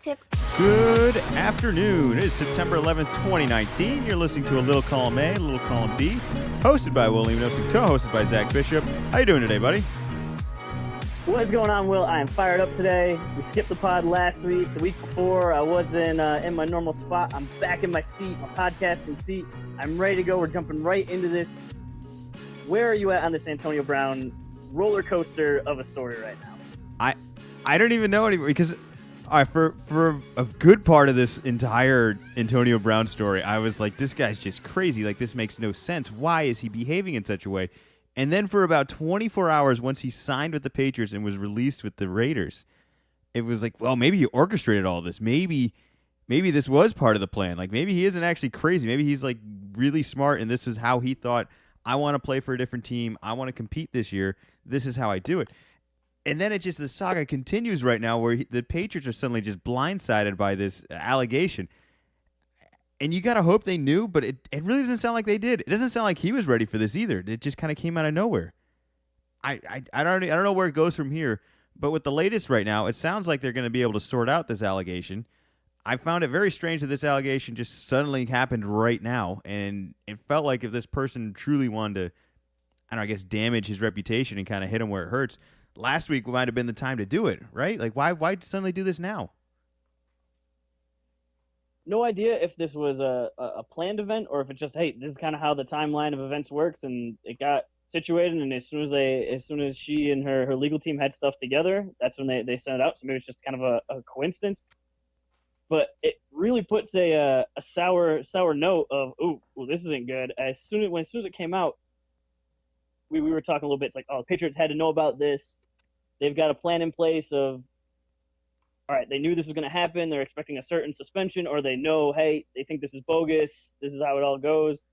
Tip. Good afternoon. It is September 11th, 2019. You're listening to a Little Column A, Little Column B, hosted by Will Leanos and co-hosted by Zach Bishop. How you doing today, buddy? What's going on, Will? I am fired up today. We skipped the pod last week. The week before, I was in my normal spot. I'm back in my seat, my podcasting seat. I'm ready to go. We're jumping right into this. Where are you at on this Antonio Brown roller coaster of a story right now? I don't even know anymore because for a good part of this entire Antonio Brown story, I was like, this guy's just crazy. Like, this makes no sense. Why is he behaving in such a way? And then for about 24 hours, once he signed with the Patriots and was released with the Raiders, it was like, well, maybe he orchestrated all this. Maybe this was part of the plan. Like, maybe he isn't actually crazy. Maybe he's, like, really smart, and this is how he thought, I want to play for a different team. I want to compete this year. This is how I do it. And then the saga continues right now where the Patriots are suddenly just blindsided by this allegation. And you got to hope they knew, but it really doesn't sound like they did. It doesn't sound like he was ready for this either. It just kind of came out of nowhere. I don't know where it goes from here, but with the latest right now, it sounds like they're going to be able to sort out this allegation. I found it very strange that this allegation just suddenly happened right now, and it felt like if this person truly wanted to, I guess damage his reputation and kind of hit him where it hurts, last week might have been the time to do it, right? Like, why suddenly do this now? No idea if this was a planned event or if it's just, hey, this is kind of how the timeline of events works, and it got situated, and as soon as she and her legal team had stuff together, that's when they sent it out. So maybe it's just kind of a coincidence. But it really puts a sour note of, ooh, this isn't good. As soon as it came out, we were talking a little bit. It's like, oh, the Patriots had to know about this. They've got a plan in place of, all right, they knew this was going to happen. They're expecting a certain suspension, or they know, hey, they think this is bogus. This is how it all goes.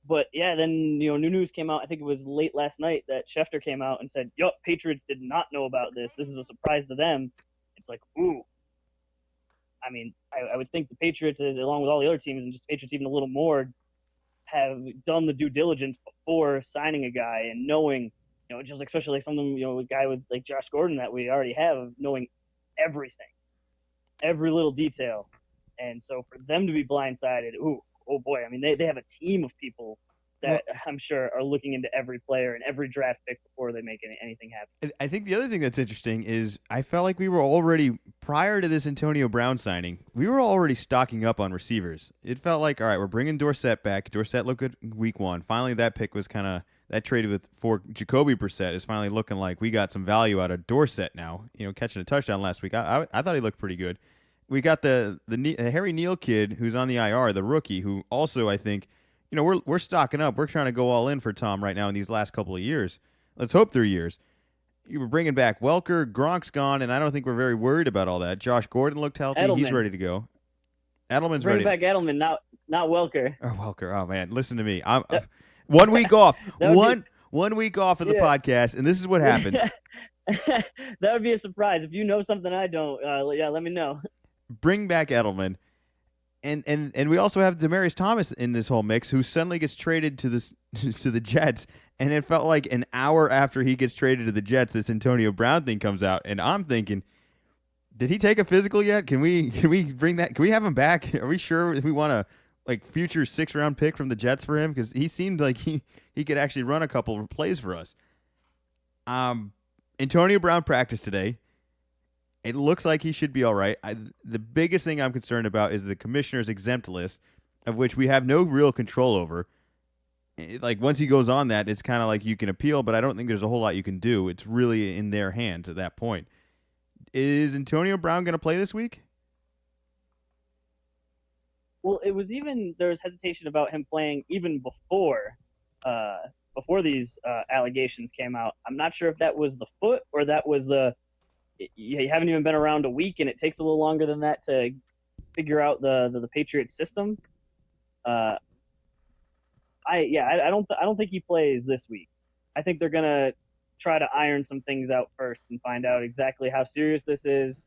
But yeah, then new news came out. I think it was late last night that Schefter came out and said, "Yup, Patriots did not know about this. This is a surprise to them." It's like, ooh. I mean, I would think the Patriots, along with all the other teams, and just the Patriots even a little more, have done the due diligence before signing a guy and knowing, just especially like something, a guy with like Josh Gordon that we already have, of knowing everything, every little detail. And so for them to be blindsided, oh boy, I mean, they have a team of people that I'm sure are looking into every player and every draft pick before they make anything happen. I think the other thing that's interesting is I felt like we were already, prior to this Antonio Brown signing, we were already stocking up on receivers. It felt like, all right, we're bringing Dorsett back. Dorsett looked good week one. Finally, that pick was that traded for Jacoby Brissett is finally looking like we got some value out of Dorsett now. Catching a touchdown last week. I thought he looked pretty good. We got the Harry Neal kid who's on the IR, the rookie, who also I think, we're stocking up. We're trying to go all in for Tom right now in these last couple of years. Let's hope 3 years. You were bringing back Welker. Gronk's gone, and I don't think we're very worried about all that. Josh Gordon looked healthy. Edelman. He's ready to go. Edelman's Bring ready. back Edelman, not Welker. Oh, Welker. Oh, man. Listen to me. I'm 1 week off. One week off of the podcast, and this is what happens. That would be a surprise. If you know something I don't, let me know. Bring back Edelman. And we also have Demaryius Thomas in this whole mix, who suddenly gets traded to the Jets, and it felt like an hour after he gets traded to the Jets, this Antonio Brown thing comes out, and I'm thinking, did he take a physical yet? Can we bring that? Can we have him back? Are we sure we want a future 6th-round pick from the Jets for him? Because he seemed like he could actually run a couple of plays for us. Antonio Brown practiced today. It looks like he should be all right. The biggest thing I'm concerned about is the commissioner's exempt list, of which we have no real control over. Like, once he goes on that, it's kind of like you can appeal, but I don't think there's a whole lot you can do. It's really in their hands at that point. Is Antonio Brown going to play this week? Well, there was hesitation about him playing even before these allegations came out. I'm not sure if that was the foot or that was you haven't even been around a week, and it takes a little longer than that to figure out the Patriots system. I don't think he plays this week. I think they're gonna try to iron some things out first and find out exactly how serious this is.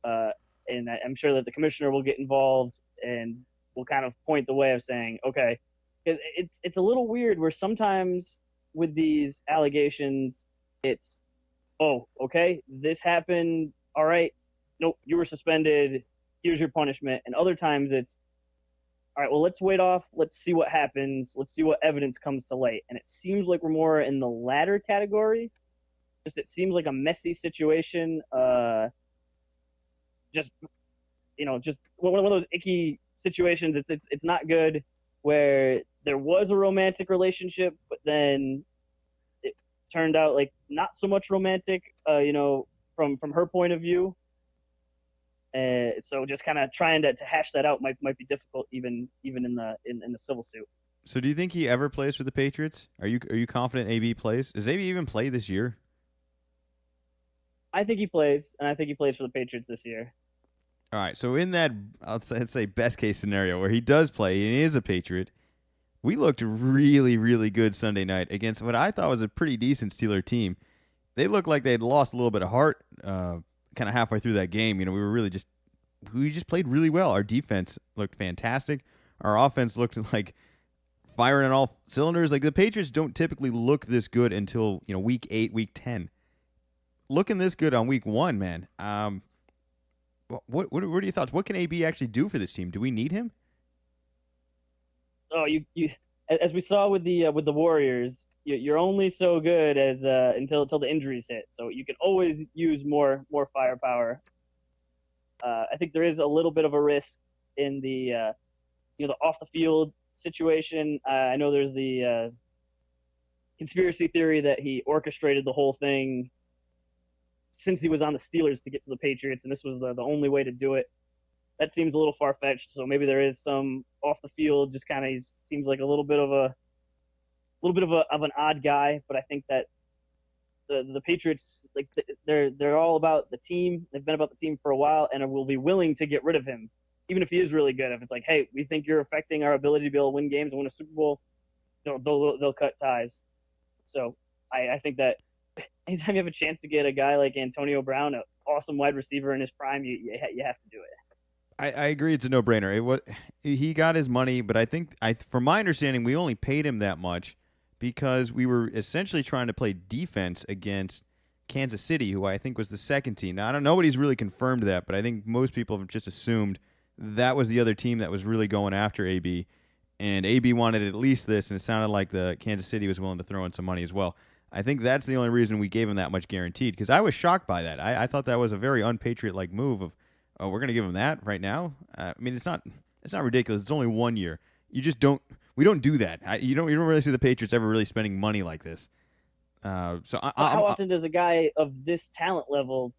And I'm sure that the commissioner will get involved and will kind of point the way of saying, okay, it's a little weird where sometimes with these allegations, it's, oh, okay, this happened. All right. Nope, you were suspended. here's your punishment, and other times it's all right, well, let's wait off. Let's see what happens. Let's see what evidence comes to light. And it seems like we're more in the latter category. Just it seems like a messy situation. Just just one of those icky situations. It's not good where there was a romantic relationship, but then it turned out like not so much romantic. From her point of view. So just kind of trying to hash that out might be difficult even in the civil suit. So do you think he ever plays for the Patriots? Are you confident AB plays? Does AB even play this year? I think he plays, and I think he plays for the Patriots this year. All right. So in that, let's say best case scenario where he does play and he is a Patriot, we looked really, really good Sunday night against what I thought was a pretty decent Steeler team. They looked like they had lost a little bit of heart kind of halfway through that game. We just played really well. Our defense looked fantastic. Our offense looked like firing on all cylinders. Like the Patriots don't typically look this good until week 8, week 10. Looking this good on week 1, man. What are your thoughts? What can AB actually do for this team? Do we need him? Oh, you as we saw with the Warriors, you're only so good as until the injuries hit. So you can always use more firepower. I think there is a little bit of a risk in the the off the field situation. I know there's the conspiracy theory that he orchestrated the whole thing since he was on the Steelers to get to the Patriots, and this was the only way to do it. That seems a little far fetched. So maybe there is some off the field. Just kind of seems like a little bit of an odd guy. But I think that the Patriots, like they're all about the team. They've been about the team for a while, and will be willing to get rid of him, even if he is really good. If it's like, hey, we think you're affecting our ability to be able to win games and win a Super Bowl, they'll cut ties. So I think that anytime you have a chance to get a guy like Antonio Brown, an awesome wide receiver in his prime, you have to do it. I agree. It's a no-brainer. He got his money, but I think from my understanding, we only paid him that much because we were essentially trying to play defense against Kansas City, who I think was the second team. Now, nobody's really confirmed that, but I think most people have just assumed that was the other team that was really going after AB, and AB wanted at least this, and it sounded like the Kansas City was willing to throw in some money as well. I think that's the only reason we gave him that much guaranteed, because I was shocked by that. I thought that was a very un-Patriot-like move of, oh, we're going to give him that right now? I mean, it's not ridiculous. It's only 1 year. We don't do that. You don't really see the Patriots ever really spending money like this. How often does a guy of this talent level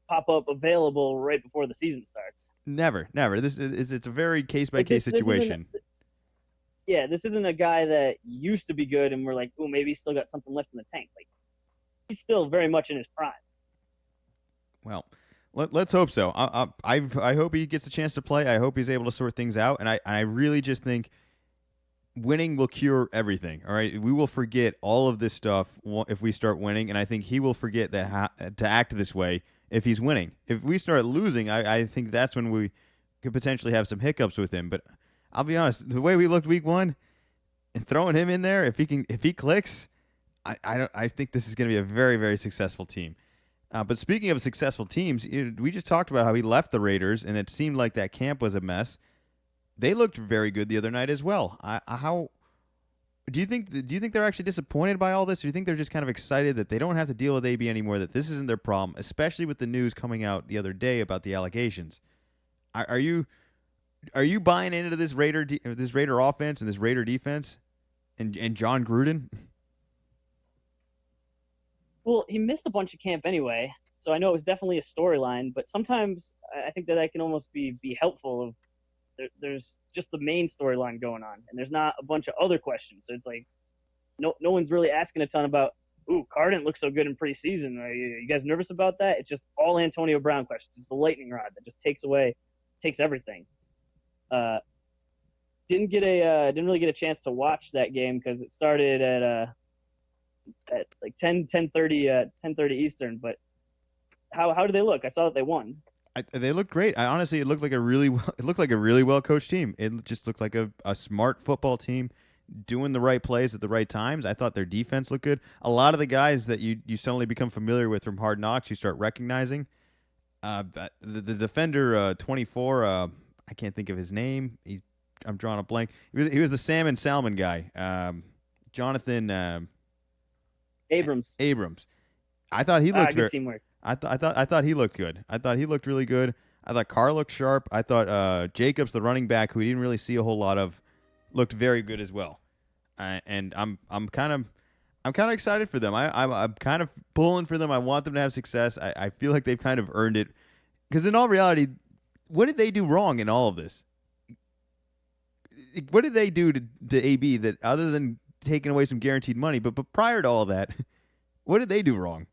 pop up available right before the season starts? Never. It's a very case-by-case situation. This isn't a guy that used to be good and we're like, oh, maybe he's still got something left in the tank. Like, he's still very much in his prime. Well, let's hope so. I hope he gets a chance to play. I hope he's able to sort things out. And I really just think winning will cure everything. All right, we will forget all of this stuff if we start winning, and I think he will forget that to act this way if he's winning. If we start losing, I think that's when we could potentially have some hiccups with him. But I'll be honest, the way we looked week 1 and throwing him in there, if he clicks, I think this is going to be a very, very successful team. But speaking of successful teams, we just talked about how he left the Raiders, and it seemed like that camp was a mess. They looked very good the other night as well. How do you think they're actually disappointed by all this? Or do you think they're just kind of excited that they don't have to deal with AB anymore, that this isn't their problem, especially with the news coming out the other day about the allegations? Are you buying into this Raider offense and this Raider defense and John Gruden? Well, he missed a bunch of camp anyway, so I know it was definitely a storyline. But sometimes I think that can almost be helpful. Of there's just the main storyline going on, and there's not a bunch of other questions. So it's like no one's really asking a ton about. Ooh, Carr didn't look so good in preseason. Are you guys nervous about that? It's just all Antonio Brown questions. It's the lightning rod that just takes everything. Didn't really get a chance to watch that game because it started at like 10:30 Eastern. But how do they look? I saw that they won. They looked great. Honestly, it looked like a really well coached team. It just looked like a smart football team doing the right plays at the right times. I thought their defense looked good. A lot of the guys that you suddenly become familiar with from Hard Knocks, you start recognizing. The defender, 24. I can't think of his name. I'm drawing a blank. He was the Salmon Salmon guy. Jonathan Abrams. Abrams. I thought he looked Good very. teamwork. I thought he looked good. I thought he looked really good. I thought Carr looked sharp. I thought Jacobs, the running back, who we didn't really see a whole lot of, looked very good as well. And I'm kind of excited for them. I'm kind of pulling for them. I want them to have success. I feel like they've kind of earned it. Because in all reality, what did they do wrong in all of this? What did they do to AB that other than taking away some guaranteed money? But prior to all that, what did they do wrong?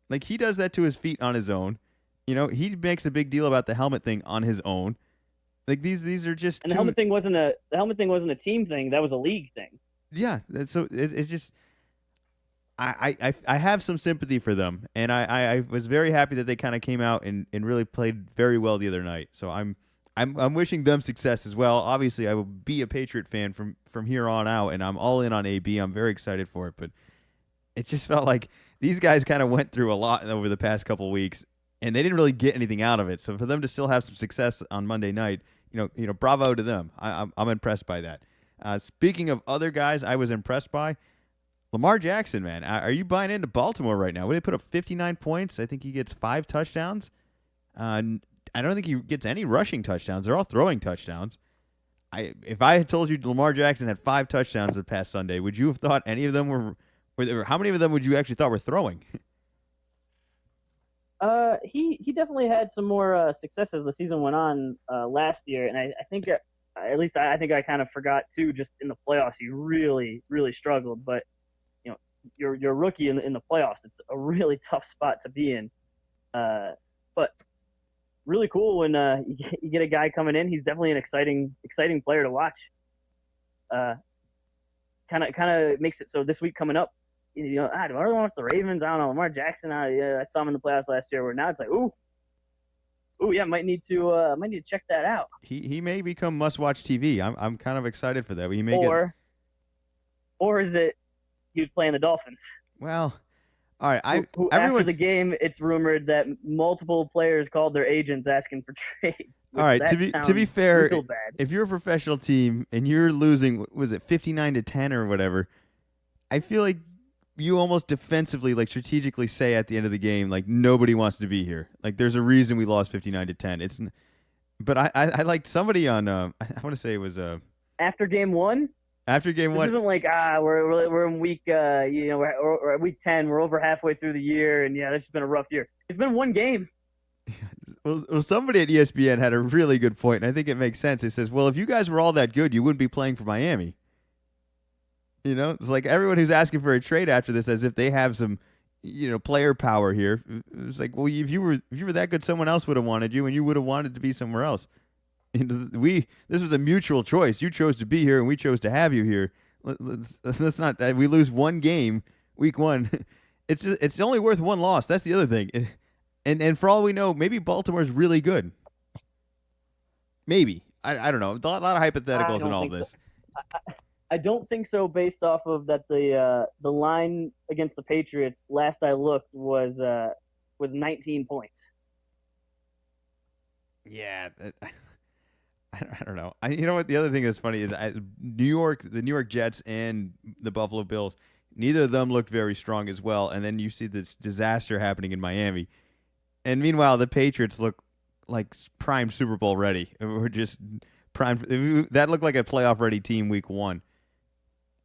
Like, he does that to his feet on his own. He makes a big deal about the helmet thing on his own. Like, these are just And the helmet thing wasn't a team thing. That was a league thing. Yeah, so it's just I have some sympathy for them, and I was very happy that they kind of came out and really played very well the other night. So I'm wishing them success as well. Obviously, I will be a Patriot fan from here on out, and I'm all in on AB. I'm very excited for it, but it just felt like these guys kind of went through a lot over the past couple weeks, and they didn't really get anything out of it. So for them to still have some success on Monday night, bravo to them. I'm impressed by that. Speaking of other guys I was impressed by, Lamar Jackson, man. Are you buying into Baltimore right now? They put up 59 points. I think he gets 5 touchdowns. I don't think he gets any rushing touchdowns. They're all throwing touchdowns. If I had told you Lamar Jackson had 5 touchdowns the past Sunday, would you have thought any of them were how many of them would you actually thought were throwing? He definitely had some more success as the season went on last year, and I think at least I think I kind of forgot too. Just in the playoffs, he really struggled. But you're a rookie in the playoffs. It's a really tough spot to be in. But really cool when you get a guy coming in. He's definitely an exciting player to watch. Kind of makes it so this week coming up, do I really want the Ravens? I don't know. Lamar Jackson, I saw him in the playoffs last year. Where now it's like, ooh, yeah, might need to check that out. He may become must-watch TV. I'm kind of excited for that. He may or is it he was playing the Dolphins? Well, all right. After the game, it's rumored that multiple players called their agents asking for trades. All right. To be fair, if you're a professional team and you're losing, was it 59-10 or whatever? I feel like you almost defensively, like strategically say at the end of the game, like nobody wants to be here. Like there's a reason we lost 59-10. But I liked somebody on I want to say it was after game one. After game this one, isn't like we're in week we're at week 10. We're over halfway through the year, and this has been a rough year. It's been one game. Well, somebody at ESPN had a really good point, and I think it makes sense. It says, well, if you guys were all that good, you wouldn't be playing for Miami. It's like everyone who's asking for a trade after this, as if they have some, player power here. It's like, well, if you were that good, someone else would have wanted you, and you would have wanted to be somewhere else. This was a mutual choice. You chose to be here, and we chose to have you here. Let's not. We lose one game, week one. It's only worth one loss. That's the other thing. And for all we know, maybe Baltimore's really good. Maybe I don't know. A lot of hypotheticals in all this. I don't think so, based off of that the line against the Patriots last I looked was 19 points. Yeah, I don't know. You know what? The other thing that's funny is the New York Jets and the Buffalo Bills. Neither of them looked very strong as well. And then you see this disaster happening in Miami, and meanwhile the Patriots look like prime Super Bowl ready. We're just prime. That looked like a playoff ready team week one.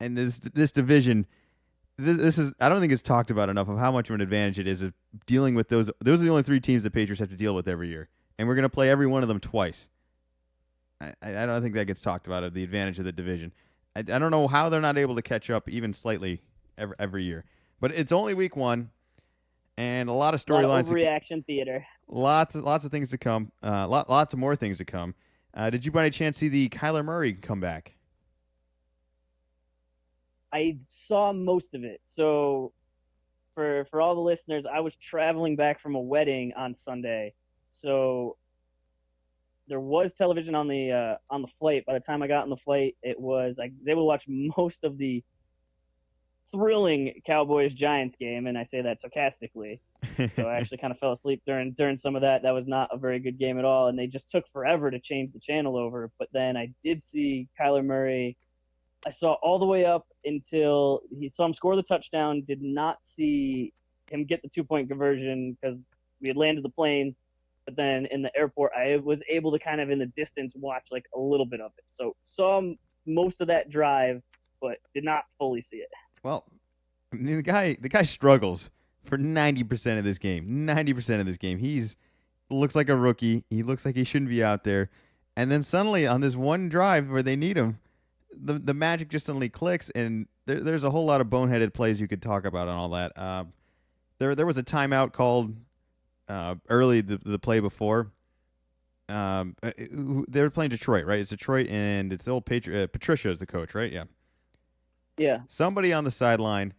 And this division, this is, I don't think it's talked about enough of how much of an advantage it is of dealing with those. Those are the only 3 teams the Patriots have to deal with every year, and we're going to play every one of them twice. I don't think that gets talked about of the advantage of the division. I don't know how they're not able to catch up even slightly every year, but it's only week one, and a lot of storylines. Overreaction theater. Lots of things to come. Lots of more things to come. Did you by any chance see the Kyler Murray comeback? I saw most of it. So for all the listeners, I was traveling back from a wedding on Sunday. So there was television on the flight. By the time I got on the flight, I was able to watch most of the thrilling Cowboys Giants game, and I say that sarcastically. So I actually kind of fell asleep during some of that. That was not a very good game at all, and they just took forever to change the channel over. But then I did see Kyler Murray. I saw all the way up until he saw him score the touchdown. Did not see him get the 2-point conversion because we had landed the plane. But then in the airport, I was able to kind of in the distance watch like a little bit of it. So saw most of that drive, but did not fully see it. Well, I mean, the guy struggles for 90% of this game. 90% of this game, he's looks like a rookie. He looks like he shouldn't be out there. And then suddenly on this one drive where they need him, the magic just suddenly clicks, and there's a whole lot of boneheaded plays you could talk about and all that. There was a timeout called early the play before. They were playing Detroit, right? It's Detroit, and it's the old Patricia is the coach, right? Yeah. Yeah. Somebody on the sideline.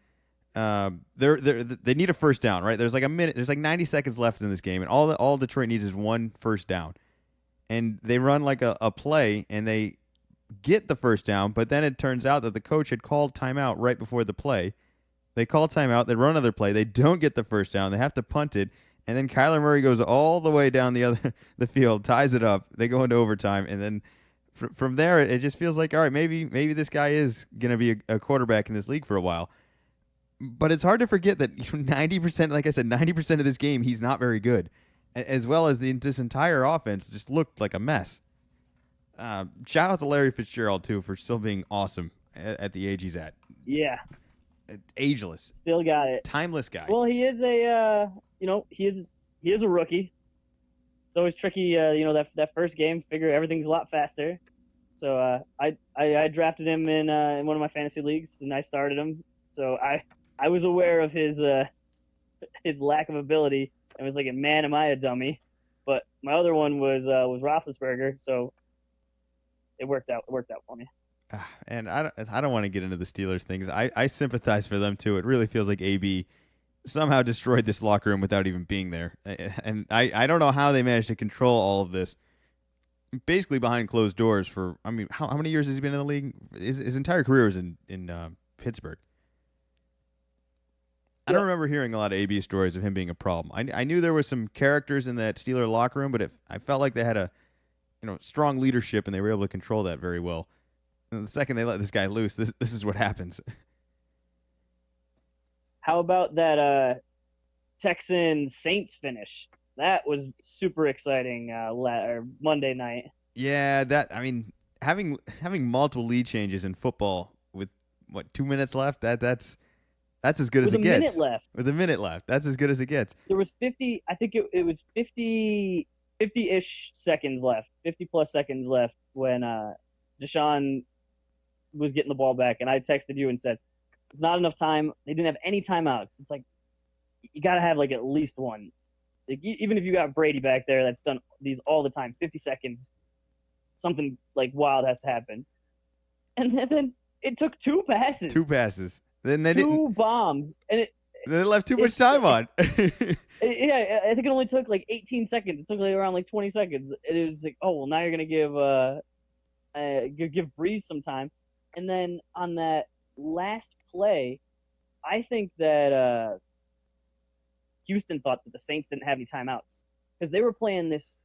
They need a first down, right? There's like a minute. There's like 90 seconds left in this game, and all Detroit needs is one first down. And they run like a play, and they get the first down, but then it turns out that the coach had called timeout right before the play. They call timeout, they run another play, they don't get the first down, they have to punt it, and then Kyler Murray goes all the way down the field, ties it up, they go into overtime, and then from there it just feels like, all right, maybe this guy is gonna be a quarterback in this league for a while. But it's hard to forget that 90%, like I said, 90% of this game he's not very good, as well as this entire offense just looked like a mess. Shout out to Larry Fitzgerald too for still being awesome at the age he's at. Yeah. Ageless. Still got it. Timeless guy. Well, he is he is a rookie. It's always tricky, that first game. Figure everything's a lot faster. So I drafted him in one of my fantasy leagues, and I started him. So I was aware of his lack of ability, and was like, man, am I a dummy? But my other one was Roethlisberger, so it worked out. It worked out for me. And I don't want to get into the Steelers things. I sympathize for them too. It really feels like AB somehow destroyed this locker room without even being there. And I don't know how they managed to control all of this, basically behind closed doors for, I mean, how many years has he been in the league? His entire career was in Pittsburgh. I don't remember hearing a lot of AB stories of him being a problem. I knew there were some characters in that Steeler locker room, but I felt like they had a strong leadership, and they were able to control that very well. And the second they let this guy loose, this is what happens. How about that Texans Saints finish? That was super exciting Monday night. Yeah, having multiple lead changes in football with 2 minutes left, that's as good as it gets. With a minute left. With a minute left. That's as good as it gets. There was 50, I think it was 50-ish seconds left, 50-plus seconds left when Deshaun was getting the ball back, and I texted you and said, it's not enough time. They didn't have any timeouts. It's like, you got to have like at least one. Like, even if you got Brady back there that's done these all the time, 50 seconds, something like wild has to happen. And then it took two passes. Then they didn't. Bombs. And they left too much time on. Yeah, I think it only took like 18 seconds. It took like around like 20 seconds. And it was like, oh, well, now you're going to give Breeze some time. And then on that last play, I think that Houston thought that the Saints didn't have any timeouts because they were playing this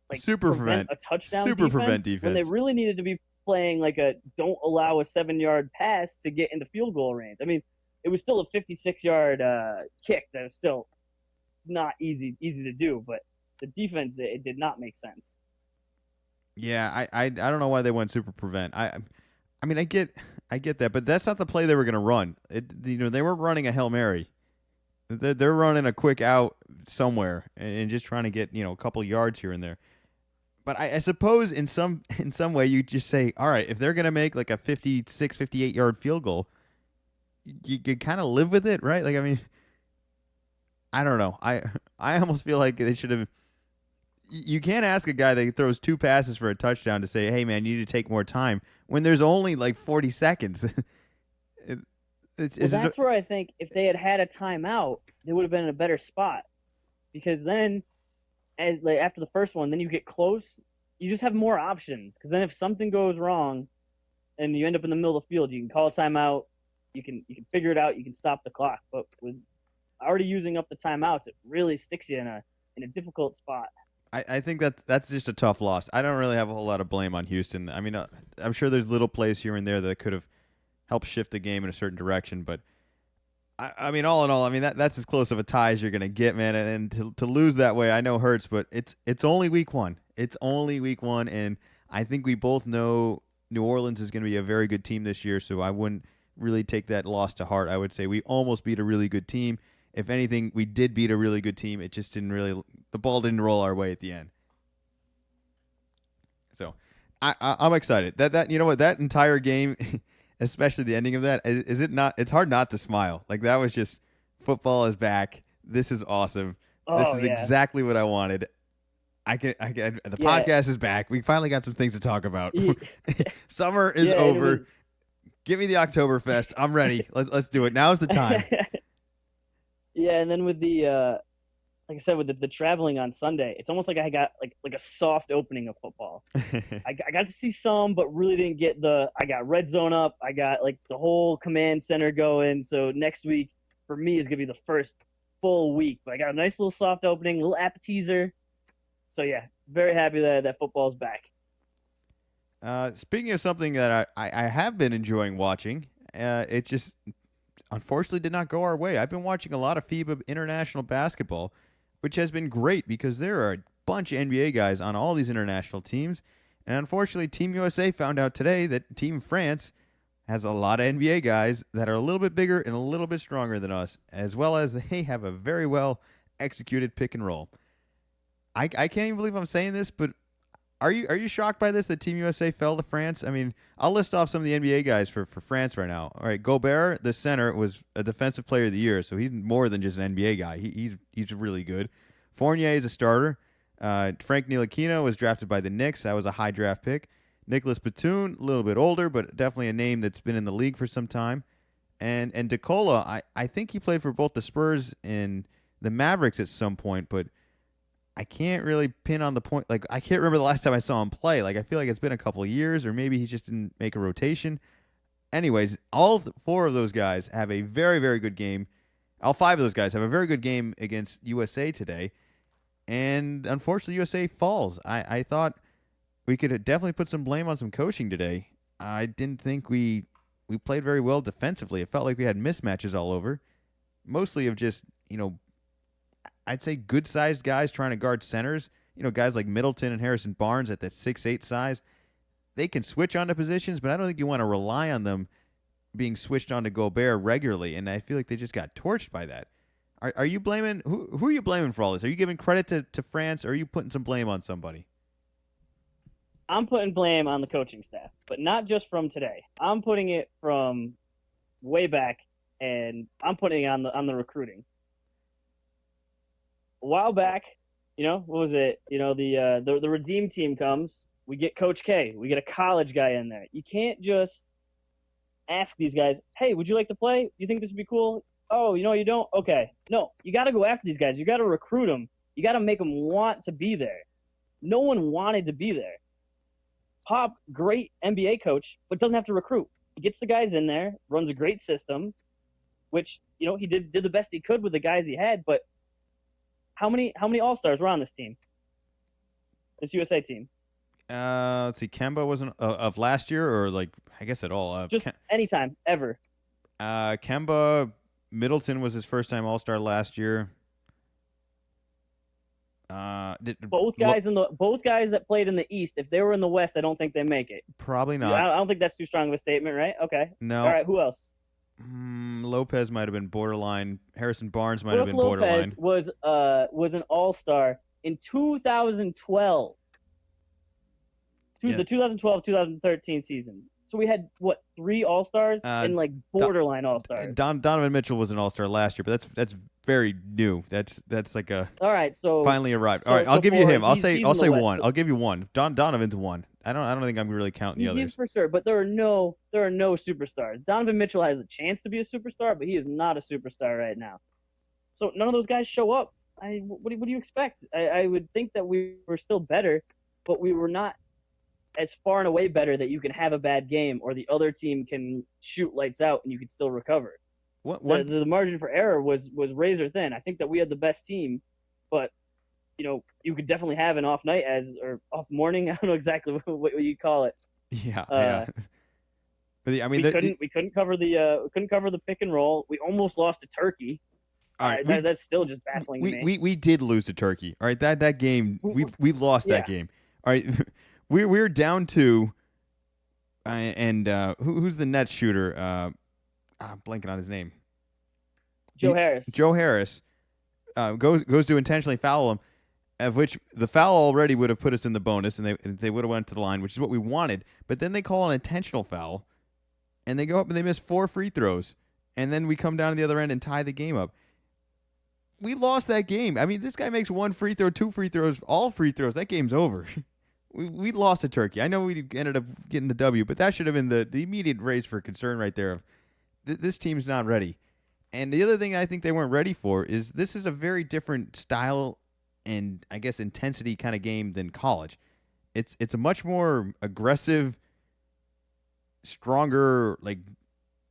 like super prevent a touchdown super defense prevent defense when they really needed to be playing like a don't allow a 7-yard pass to get into field goal range. I mean, it was still a 56-yard kick that was still not easy to do, but the defense, it did not make sense. Yeah, I don't know why they went super prevent. I mean, I get that, but that's not the play they were going to run. They weren't running a Hail Mary. They're running a quick out somewhere and just trying to get a couple yards here and there. But I suppose in some way you just say, all right, if they're going to make like a 56, 58-yard field goal, you kind of live with it, right? Like, I mean, I don't know. I almost feel like they should have. You can't ask a guy that throws 2 passes for a touchdown to say, hey, man, you need to take more time when there's only like 40 seconds. That's where I think if they had a timeout, they would have been in a better spot. Because then, after the first one, then you get close, you just have more options. Because then if something goes wrong and you end up in the middle of the field, you can call a timeout, you can figure it out. You can stop the clock. But with already using up the timeouts, it really sticks you in a difficult spot. I think that's just a tough loss. I don't really have a whole lot of blame on Houston. I mean, I'm sure there's little plays here and there that could have helped shift the game in a certain direction, but I mean, all in all, I mean that's as close of a tie as you're gonna get, man. And to lose that way, I know hurts, but it's only week one. It's only week one, and I think we both know New Orleans is gonna be a very good team this year. So I wouldn't really take that loss to heart. I would say we almost beat a really good team. If anything, we did beat a really good team. It just didn't really, the ball didn't roll our way at the end. So I'm excited. That you know what, that entire game, especially the ending of that, is it not? It's hard not to smile. Like that was just, football is back. This is awesome. This Oh is yeah, exactly what I wanted. The yeah, podcast is back. We finally got some things to talk about. yeah. Summer is It over. was. Give me the Oktoberfest. I'm ready. Let's do it. Now's the time. Yeah, and then with the like I said, with the traveling on Sunday, it's almost like I got like a soft opening of football. I got to see some, but really didn't get I got red zone up. I got like the whole command center going. So next week for me is gonna be the first full week. But I got a nice little soft opening, little appetizer. So yeah, very happy that football's back. Speaking of something that I have been enjoying watching, it just unfortunately did not go our way. I've been watching a lot of FIBA international basketball, which has been great because there are a bunch of NBA guys on all these international teams. And unfortunately, Team USA found out today that Team France has a lot of NBA guys that are a little bit bigger and a little bit stronger than us, as well as they have a very well executed pick and roll. I can't even believe I'm saying this, but are you shocked by this that Team USA fell to France? I mean, I'll list off some of the NBA guys for France right now. All right, Gobert, the center, was a Defensive Player of the Year, so he's more than just an NBA guy. He's really good. Fournier is a starter. Frank Ntilikina was drafted by the Knicks. That was a high draft pick. Nicholas Batum, a little bit older, but definitely a name that's been in the league for some time. And DeCola, I think he played for both the Spurs and the Mavericks at some point, but I can't really pin on the point. Like, I can't remember the last time I saw him play. Like, I feel like it's been a couple of years, or maybe he just didn't make a rotation. Anyways, all four of those guys have a very, very good game. All five of those guys have a very good game against USA today. And unfortunately, USA falls. I thought we could definitely put some blame on some coaching today. I didn't think we played very well defensively. It felt like we had mismatches all over, mostly of just, I'd say good-sized guys trying to guard centers. Guys like Middleton and Harrison Barnes at that 6'8" size. They can switch onto positions, but I don't think you want to rely on them being switched on to Gobert regularly, and I feel like they just got torched by that. Are you blaming – who are you blaming for all this? Are you giving credit to France, or are you putting some blame on somebody? I'm putting blame on the coaching staff, but not just from today. I'm putting it from way back, and I'm putting it on the recruiting. A while back, what was it? The Redeem team comes. We get Coach K. We get a college guy in there. You can't just ask these guys, hey, would you like to play? You think this would be cool? Oh, you don't? Okay. No, you got to go after these guys. You got to recruit them. You got to make them want to be there. No one wanted to be there. Pop, great NBA coach, but doesn't have to recruit. He gets the guys in there, runs a great system, which, he did the best he could with the guys he had, but how many All-Stars were on this team? This USA team? Let's see. Kemba wasn't of last year, or I guess at all. Just anytime, ever. Kemba, Middleton was his first time All-Star last year. Both guys that played in the East, if they were in the West, I don't think they make it. Probably not. I don't think that's too strong of a statement, right? Okay. No. All right. Who else? Lopez might have been borderline. Harrison Barnes might have been Brooke borderline. Lopez was an All-Star in 2012. The 2012-2013 season. So we had 3 All-Stars and borderline All-Stars. Donovan Mitchell was an All-Star last year, but that's very new. That's like a all right. So finally arrived. All right, I'll give you him. I'll say one. I'll give you one. Donovan's one. I don't think I'm really counting the others. He's for sure, but there are no superstars. Donovan Mitchell has a chance to be a superstar, but he is not a superstar right now. So none of those guys show up. What do you expect? I would think that we were still better, but we were not as far and away better that you can have a bad game or the other team can shoot lights out and you can still recover. The margin for error was razor thin. I think that we had the best team, but you could definitely have an off night or off morning. I don't know exactly what you call it. Yeah. But I mean, we couldn't cover the pick and roll. We almost lost to Turkey. All right, that's still just baffling to me. We did lose to Turkey. All right, that game we lost that game. All right, we're down to, and who's the net shooter? I'm blanking on his name. Joe Harris. Joe Harris goes to intentionally foul him, of which the foul already would have put us in the bonus, and they would have went to the line, which is what we wanted. But then they call an intentional foul, and they go up and they miss 4 free throws, and then we come down to the other end and tie the game up. We lost that game. I mean, this guy makes 1 free throw, 2 free throws, all free throws. That game's over. We lost to Turkey. I know we ended up getting the W, but that should have been the immediate raise for concern right there. Of this team's not ready. And the other thing I think they weren't ready for is this is a very different style and, I guess, intensity kind of game than college. It's a much more aggressive, stronger, like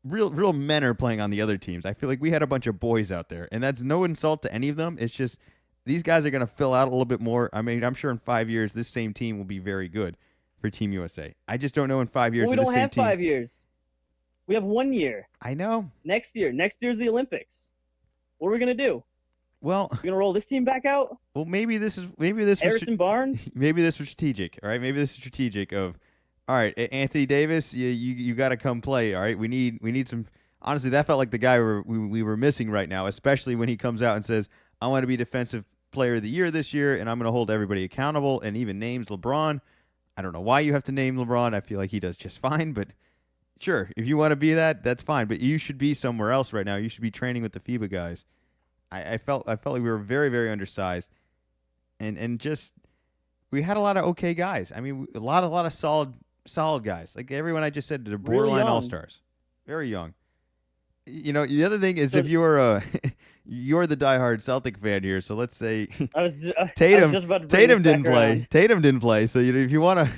real men are playing on the other teams. I feel like we had a bunch of boys out there, and that's no insult to any of them. It's just these guys are going to fill out a little bit more. I mean, I'm sure in 5 years this same team will be very good for Team USA. I just don't know in 5 years. Well, we don't have 5 years. We have 1 year. I know. Next year's the Olympics. What are we going to do? Well, we're going to roll this team back out? Well, maybe this Harrison Barnes? Maybe this was strategic, all right? Maybe this is strategic of, all right, Anthony Davis, you got to come play, all right? We need some – honestly, that felt like the guy we were missing right now, especially when he comes out and says, I want to be Defensive Player of the Year this year, and I'm going to hold everybody accountable, and even names LeBron. I don't know why you have to name LeBron. I feel like he does just fine, but sure, if you want to be that, that's fine. But you should be somewhere else right now. You should be training with the FIBA guys. I felt like we were very, very undersized, and just we had a lot of okay guys. I mean, a lot of solid guys. Like everyone I just said, they're borderline all-stars, very young. You know, the other thing is if you're you're the diehard Celtic fan here, so let's say Tatum didn't play. Tatum didn't play. So if you want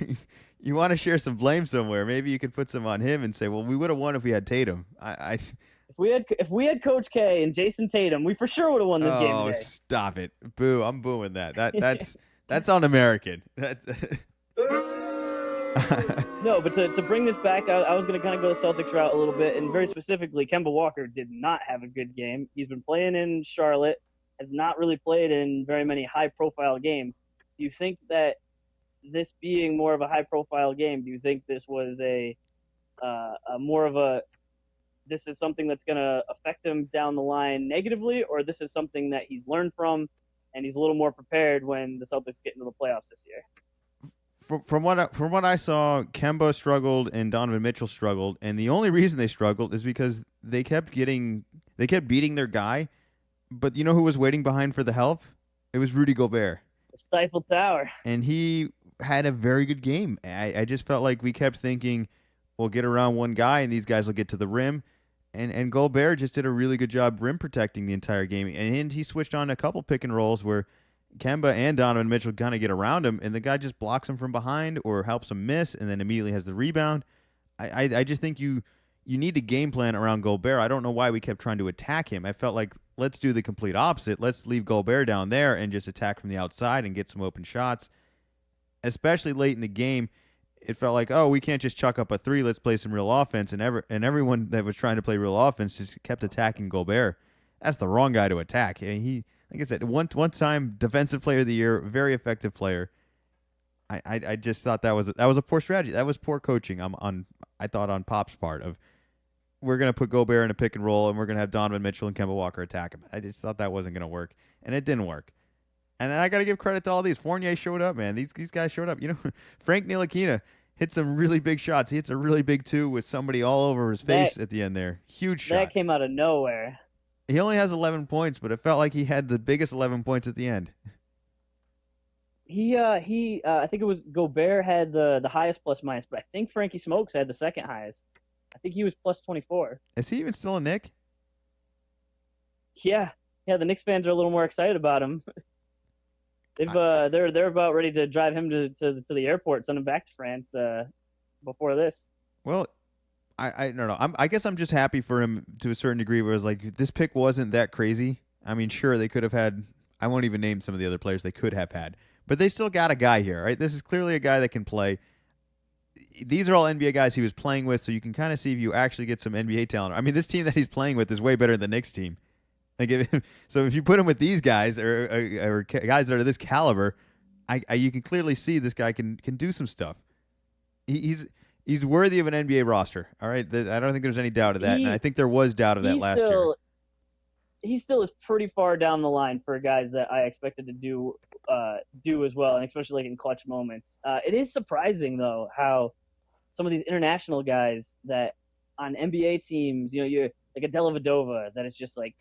to share some blame somewhere, maybe you could put some on him and say, well, we would have won if we had Tatum. If we had Coach K and Jason Tatum, we for sure would have won this game today. Oh, stop it. Boo, I'm booing that. That's un-American. No, but to bring this back, I was going to kind of go the Celtics route a little bit, and very specifically, Kemba Walker did not have a good game. He's been playing in Charlotte, has not really played in very many high-profile games. Do you think that this being more of a high-profile game, do you think this was a more of a this is something that's going to affect him down the line negatively, or this is something that he's learned from and he's a little more prepared when the Celtics get into the playoffs this year? From what I saw, Kemba struggled and Donovan Mitchell struggled, and the only reason they struggled is because they kept beating their guy. But you know who was waiting behind for the help? It was Rudy Gobert. The Stifle Tower. And he had a very good game. I just felt like we kept thinking, we'll get around one guy and these guys will get to the rim. And Gobert just did a really good job rim protecting the entire game. And he switched on a couple pick and rolls where Kemba and Donovan Mitchell kind of get around him, and the guy just blocks him from behind or helps him miss and then immediately has the rebound. I just think you need to game plan around Gobert. I don't know why we kept trying to attack him. I felt like let's do the complete opposite. Let's leave Gobert down there and just attack from the outside and get some open shots. Especially late in the game, it felt like, oh, we can't just chuck up a three. Let's play some real offense. And everyone that was trying to play real offense just kept attacking Gobert. That's the wrong guy to attack. I mean, like I said, one time Defensive Player of the Year, very effective player. I just thought that was a poor strategy. That was poor coaching. I thought on Pop's part of we're gonna put Gobert in a pick and roll and we're gonna have Donovan Mitchell and Kemba Walker attack him. I just thought that wasn't gonna work, and it didn't work. And I got to give credit to all these. Fournier showed up, man. These guys showed up. You know, Frank Ntilikina hit some really big shots. He hits a really big two with somebody all over his face at the end there. Huge shot. That came out of nowhere. He only has 11 points, but it felt like he had the biggest 11 points at the end. I think it was Gobert had the highest plus minus, but I think Frankie Smokes had the second highest. I think he was plus 24. Is he even still a Knick? Yeah, the Knicks fans are a little more excited about him. They're about ready to drive him to the airport, send him back to France before this. Well, I don't know. I guess I'm just happy for him to a certain degree. Where it's like this pick wasn't that crazy. I mean, sure they could have had. I won't even name some of the other players they could have had, but they still got a guy here, right? This is clearly a guy that can play. These are all NBA guys he was playing with, so you can kind of see if you actually get some NBA talent. I mean, this team that he's playing with is way better than the Knicks team. Like, so if you put him with these guys or guys that are this caliber, you can clearly see this guy can do some stuff. He's worthy of an NBA roster. All right, I don't think there's any doubt of that, and I think there was doubt of that last year. He still is pretty far down the line for guys that I expected to do as well, and especially like in clutch moments. It is surprising though how some of these international guys that on NBA teams, you're like a Dellavedova, that it's just like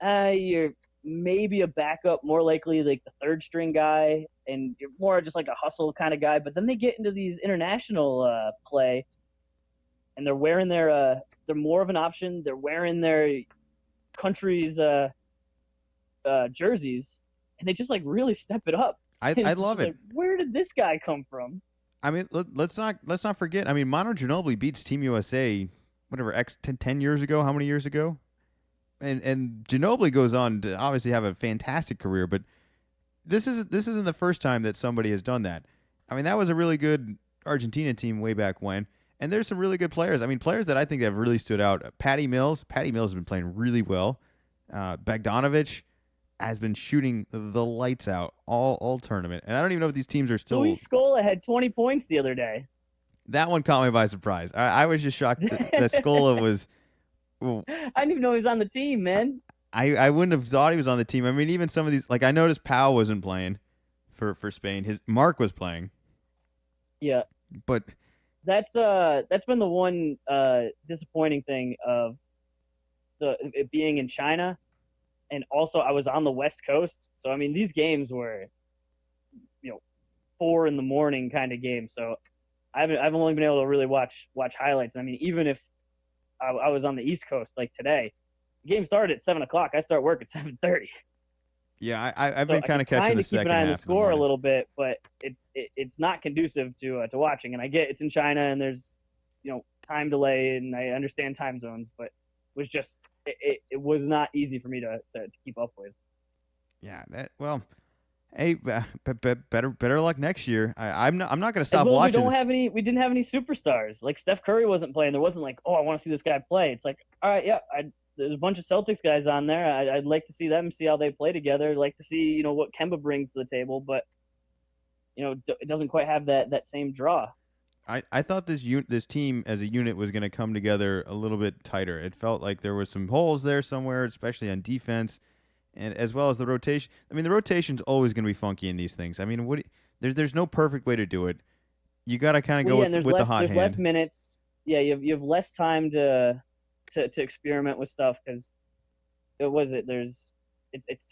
you're maybe a backup, more likely like the third string guy, and you're more just like a hustle kind of guy. But then they get into these international play, and they're wearing they're more of an option. They're wearing their country's jerseys, and they just like really step it up. I love it. Like, where did this guy come from? I mean, let's not forget. I mean, Manu Ginobili beats Team USA, whatever, 10 years ago. How many years ago? And Ginobili goes on to obviously have a fantastic career, but this isn't the first time that somebody has done that. I mean, that was a really good Argentina team way back when, and there's some really good players. I mean, players that I think have really stood out. Patty Mills has been playing really well. Bogdanovic has been shooting the lights out all tournament, and I don't even know if these teams are still. Luis Scola had 20 points the other day. That one caught me by surprise. I was just shocked that Scola was. Well, I didn't even know he was on the team, man. I wouldn't have thought he was on the team. I mean, even some of these, like I noticed Powell wasn't playing for Spain. Mark was playing. Yeah, but that's been the one disappointing thing of it being in China, and also I was on the West Coast, so I mean these games were, 4 a.m. kind of games. So I've only been able to really watch highlights. I mean, even if I was on the East Coast like today, the game started at 7:00. I start work at 7:30. Yeah, I've been kind of catching the second half. Keep an eye on the score a little bit, but it's not conducive to watching. And I get it's in China and there's time delay, and I understand time zones, but it was just it was not easy for me to keep up with. Yeah, hey, better luck next year. I'm not going to stop well, watching. We didn't have any superstars. Like Steph Curry wasn't playing. There wasn't like, oh, I want to see this guy play. It's like, all right, yeah, there's a bunch of Celtics guys on there. I'd like to see them, see how they play together. I'd like to see what Kemba brings to the table, but it doesn't quite have that same draw. I thought this team as a unit was going to come together a little bit tighter. It felt like there was some holes there somewhere, especially on defense. And as well as the rotation. I mean, the rotation's always going to be funky in these things. I mean, there's no perfect way to do it. You got to kind of go with the hot hand. There's less minutes. Yeah, you have less time to experiment with stuff because it's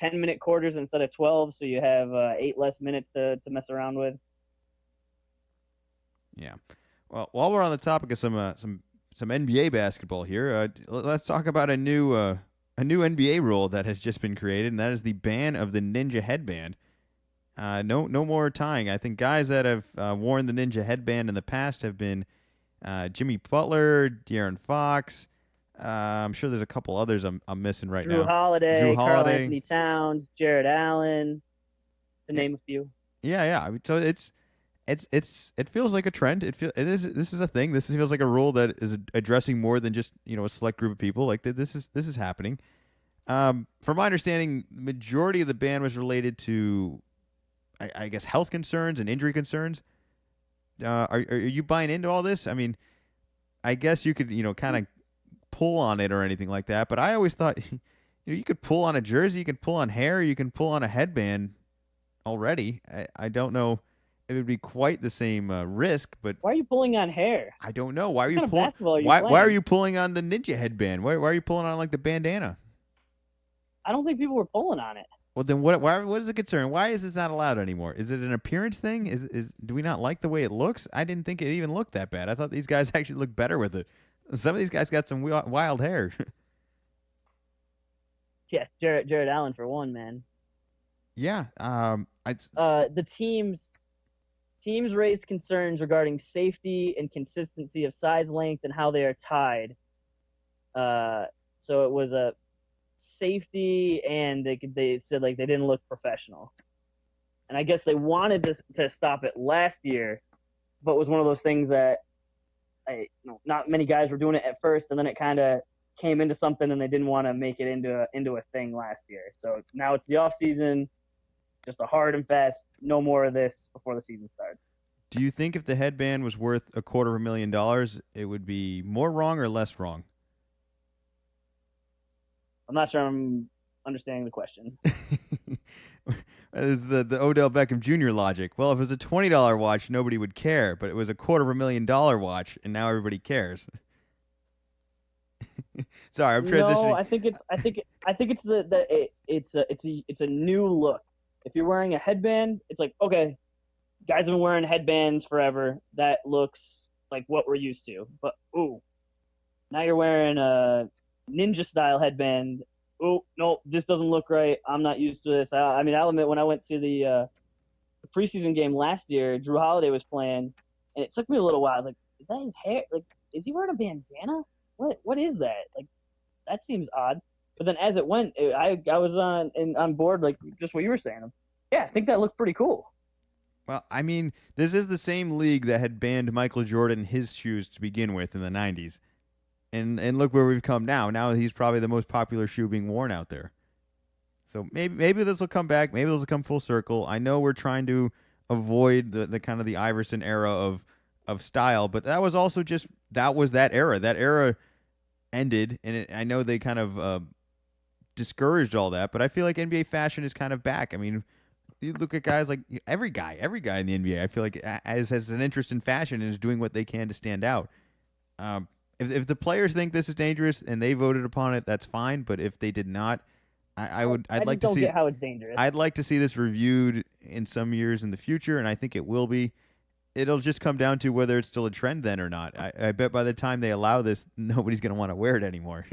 10-minute quarters instead of 12, so you have 8 less minutes to mess around with. Yeah. Well, while we're on the topic of some NBA basketball here, let's talk about a new NBA rule that has just been created, and that is the ban of the ninja headband. No more tying. I think guys that have worn the ninja headband in the past have been Jimmy Butler, De'Aaron Fox. I'm sure there's a couple others I'm missing right now. Drew Holiday, Karl Anthony Towns, Jared Allen, to name a few. Yeah. I mean, so it feels like a trend. This is a thing. This feels like a rule that is addressing more than just a select group of people. Like this is happening. From my understanding, the majority of the ban was related to, I guess, health concerns and injury concerns. Are you buying into all this? I mean, I guess you could kind of pull on it or anything like that. But I always thought you could pull on a jersey, you can pull on hair, you can pull on a headband already. I don't know. It would be quite the same risk, but why are you pulling on hair? I don't know. Why are you pulling? Why are you pulling on the ninja headband? Why are you pulling on like the bandana? I don't think people were pulling on it. Well, then what is the concern? Why is this not allowed anymore? Is it an appearance thing? Do we not like the way it looks? I didn't think it even looked that bad. I thought these guys actually looked better with it. Some of these guys got some wild hair. Yeah, Jared Allen for one, man. Yeah. The teams raised concerns regarding safety and consistency of size, length, and how they are tied. Uh, so it was a safety, and they said like they didn't look professional. And I guess they wanted to stop it last year, but it was one of those things that not many guys were doing it at first, and then it kind of came into something, and they didn't want to make it into a thing last year. So now it's the off season, just a hard and fast, no more of this before the season starts. Do you think if the headband was worth $250,000, it would be more wrong or less wrong? I'm not sure I'm understanding the question. Is the Odell Beckham Jr. logic. Well, if it was a $20 watch, nobody would care, but it was a $250,000 watch, and now everybody cares. Sorry, I'm No, transitioning. it's a new look. If you're wearing a headband, it's like okay, guys have been wearing headbands forever. That looks like what we're used to. But ooh, now you're wearing a ninja style headband. Oh no, this doesn't look right. I'm not used to this. I mean, I'll admit when I went to the preseason game last year, Drew Holiday was playing, and it took me a little while. I was like, is that his hair? Like, is he wearing a bandana? What is that? Like, that seems odd. But then as it went, I was on board like just what you were saying. Yeah, I think that looked pretty cool. Well, I mean, this is the same league that had banned Michael Jordan his shoes to begin with in the 90s. And look where we've come now. Now he's probably the most popular shoe being worn out there. So maybe this will come back. Maybe this will come full circle. I know we're trying to avoid the kind of the Iverson era of style, but that was also just that was that era. That era ended, and I know they kind of discouraged all that, but I feel like NBA fashion is kind of back. I mean, you look at guys like every guy in the NBA. I feel like has an interest in fashion and is doing what they can to stand out. If the players think this is dangerous and they voted upon it, that's fine. But if they did not, I'd I like just to don't see get how it's dangerous. I'd like to see this reviewed in some years in the future, and I think it will be. It'll just come down to whether it's still a trend then or not. I bet by the time they allow this, nobody's going to want to wear it anymore.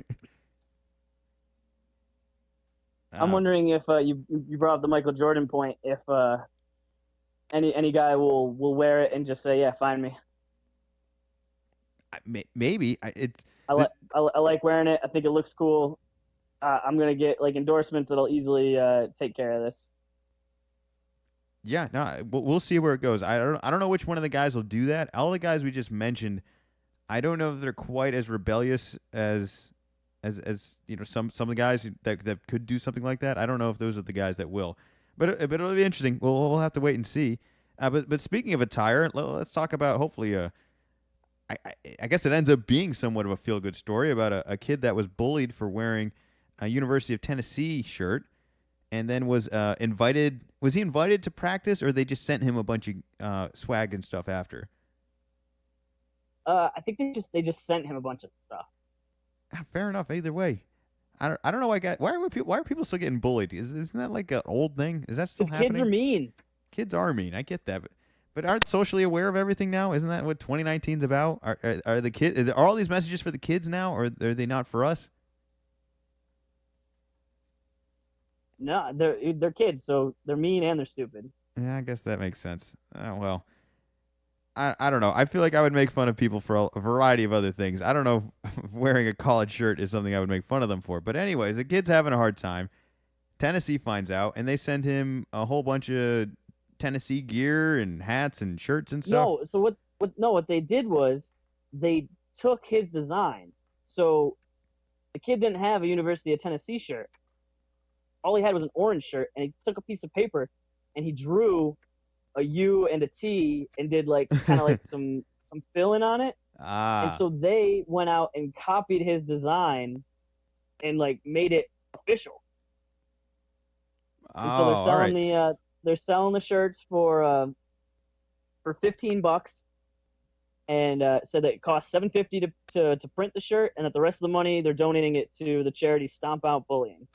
I'm um, wondering if you brought up the Michael Jordan point. If any guy will wear it and just say, yeah, find me. maybe I like wearing it. I think it looks cool. I'm gonna get like endorsements that'll easily take care of this. yeah, no, we'll see where it goes. I don't know which one of the guys will do that. All the guys we just mentioned, I don't know if they're quite as rebellious as some of the guys that could do something like that. I don't know if those are the guys that will, but it'll be interesting. We'll have to wait and see. But speaking of attire, let's talk about hopefully I guess it ends up being somewhat of a feel good story about a kid that was bullied for wearing a University of Tennessee shirt and then was invited. Was he invited to practice, or they just sent him a bunch of swag and stuff after? I think they just sent him a bunch of stuff. Fair enough. Either way, I don't know why are people still getting bullied? Isn't that like an old thing? Is that still Because kids happening? are mean. Kids are mean. I get that, but aren't socially aware of everything now? Isn't that what 2019 is about? Are the kid are all these messages for the kids now, or are they not for us? No, they're kids, so they're mean and they're stupid. Yeah, I guess that makes sense. Well, I don't know. I feel like I would make fun of people for a variety of other things. I don't know if wearing a college shirt is something I would make fun of them for. But anyways, the kid's having a hard time. Tennessee finds out, and they send him a whole bunch of Tennessee gear and hats and shirts and stuff. No, so what they did was they took his design. So the kid didn't have a University of Tennessee shirt. All he had was an orange shirt, and he took a piece of paper and he drew a U and a T and did like kind of like some filling on it. And Ah, so they went out and copied his design and like made it official. oh, And so all right. they're selling the shirts for $15 and said that it cost $750 to print the shirt and that the rest of the money they're donating it to the charity Stomp Out Bullying.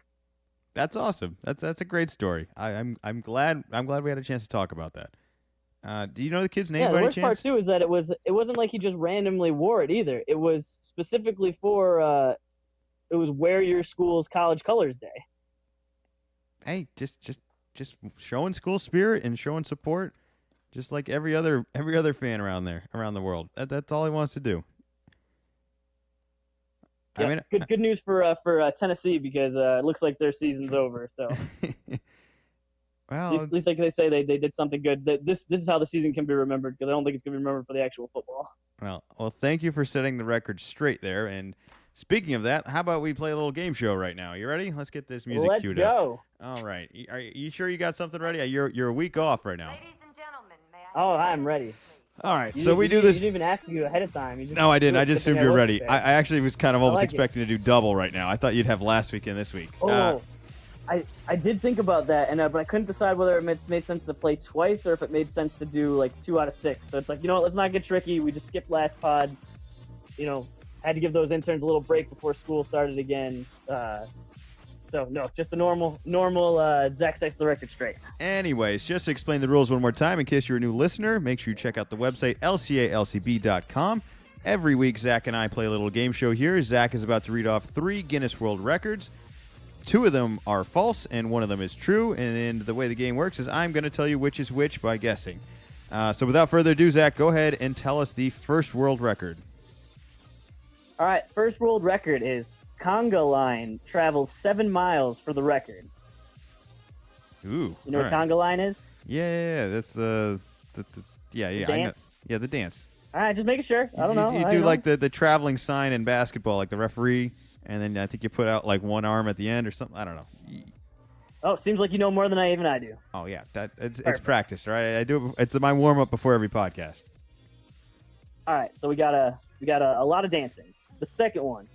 That's awesome. That's a great story. I'm glad we had a chance to talk about that. Do you know the kid's name Yeah, by the any worst part chance? too is that it wasn't like he just randomly wore it either. It was specifically for it was wear your school's college colors day. Hey, just just showing school spirit and showing support, just like every other fan around the world. That's all he wants to do. Yeah, I mean, good news for Tennessee because it looks like their season's over. So well, at least like they say they did something good. This is how the season can be remembered because I don't think it's gonna be remembered for the actual football. well, thank you for setting the record straight there. And speaking of that, how about we play a little game show right now? You ready? Let's get this music Let's queued go. up. All right. Are you sure you got something ready? You're a week off right now. Ladies and gentlemen, may I Oh, I'm ready. All right. You So didn't- we do you this. didn't even ask you ahead of time. You just No, I didn't. do it. I just Good thing assumed you were looked ready. there. I actually was kind of almost like it. expecting to do double right now. I thought you'd have last week and this week. Oh, I did think about that, and but I couldn't decide whether it made sense to play twice or if it made sense to do like 2 out of 6. So it's like, you know what, let's not get tricky. We just skipped last pod. You know, had to give those interns a little break before school started again. So no, just the normal Zach sets the record straight. Anyways, just to explain the rules one more time, in case you're a new listener, make sure you check out the website, lcalcb.com. Every week, Zach and I play a little game show here. Zach is about to read off 3 Guinness World Records. 2 of them are false, and 1 of them is true. And then the way the game works is I'm going to tell you which is which by guessing. So without further ado, Zach, go ahead and tell us the first world record. All right, first world record is Conga Line travels 7 miles for the record. Ooh. You know all what right. Conga Line is? Yeah, that's the yeah, I know. dance? Yeah, the dance. All right, just making sure. I don't know. You I do know. like the traveling sign in basketball, like the referee, and then I think you put out like one arm at the end or something. I don't know. Oh, seems like you know more than I do. Oh yeah, it's Perfect. practice, right? I do. It's my warm up before every podcast. All right, so we got a lot of dancing. The second one.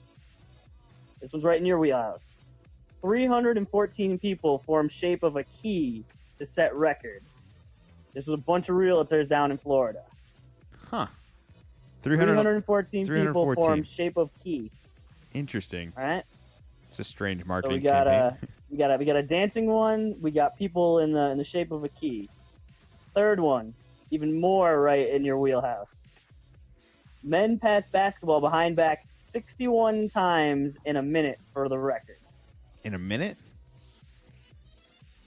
This one's right in your wheelhouse. 314 people form shape of a key to set record. This was a bunch of realtors down in Florida. Huh. 300. 314 people 314. form shape of key. Interesting. All right. It's a strange So marketing we got campaign. we got a dancing one. We got people in the shape of a key. Third one, even more right in your wheelhouse. Men pass basketball behind back 61 times in a minute for the record. In a minute,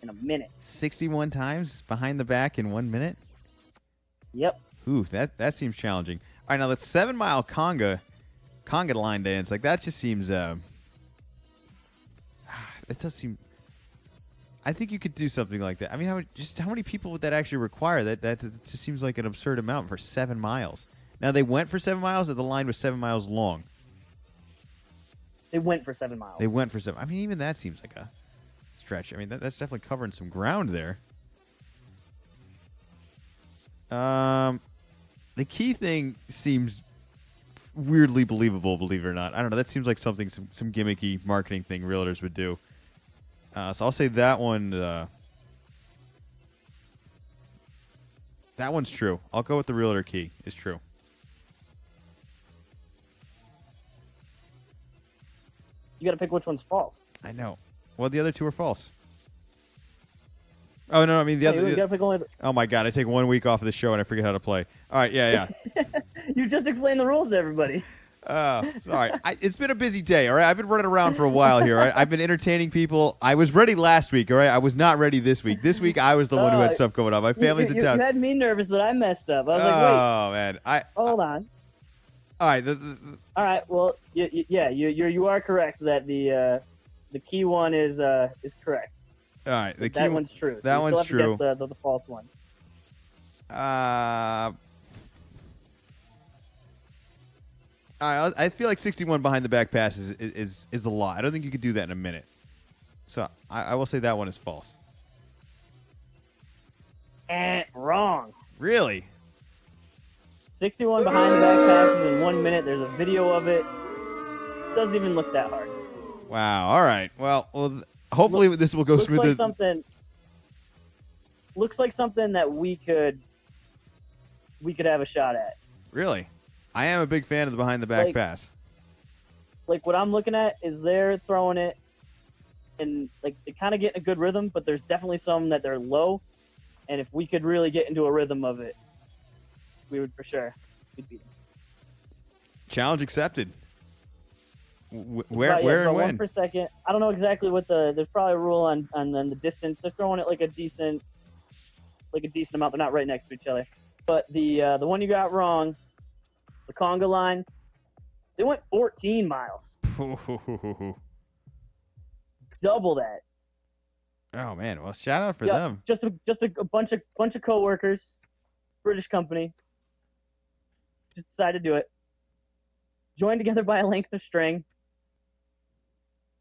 In a minute. 61 times behind the back in 1 minute. Yep. Ooh, that seems challenging. All right, now that 7 mile conga line dance, like that just seems. It does seem. I think you could do something like that. I mean, how many people would that actually require? That just seems like an absurd amount for 7 miles. Now they went for 7 miles, or the line was 7 miles long. They went for 7 miles. They went for 7. I mean, even that seems like a stretch. I mean, that's definitely covering some ground there. The key thing seems weirdly believable, believe it or not. I don't know. That seems like something, some gimmicky marketing thing realtors would do. So I'll say that one. That one's true. I'll go with the realtor key. It's true. You got to pick which one's false. I know. Well, the other 2 are false. Oh no! I mean the You other. got to pick only. Oh my god! I take 1 week off of the show and I forget how to play. All right, yeah. You just explained the rules to everybody. Sorry. It's been a busy day, all right? I've been running around for a while here, all right? I've been entertaining people. I was ready last week, all right? I was not ready this week. This week, I was the one who had stuff going on. My family's in town. You had me nervous that I messed up. I was like, Oh, man. wait, hold on. All right. All right. Well, you are correct that the key one is correct. All right. The key That one's true. So that you one's still have true. to guess the false one. I feel like 61 behind the back pass is a lot. I don't think you could do that in a minute. So I will say that one is false. Wrong. Really? 61 behind the back passes in 1 minute. There's a video of it. Doesn't even look that hard. Wow. All right. Well, hopefully this will go Looks smoother. Looks like something that we could have a shot at. Really? I am a big fan of the behind the back pass. Like what I'm looking at is they're throwing it and like they kind of get in a good rhythm, but there's definitely some that they're low. And if we could really get into a rhythm of it, we would for sure. We'd beat them. Challenge accepted. Where and one when? per second. I don't know exactly what there's probably a rule on then the distance. They're throwing it like a decent amount. They're not right next to each other. But the one you got wrong, the conga line, they went 14 miles. Double that. Oh man, well shout out for Yep, them. Just a bunch of coworkers, British company, just decided to do it. Joined together by a length of string,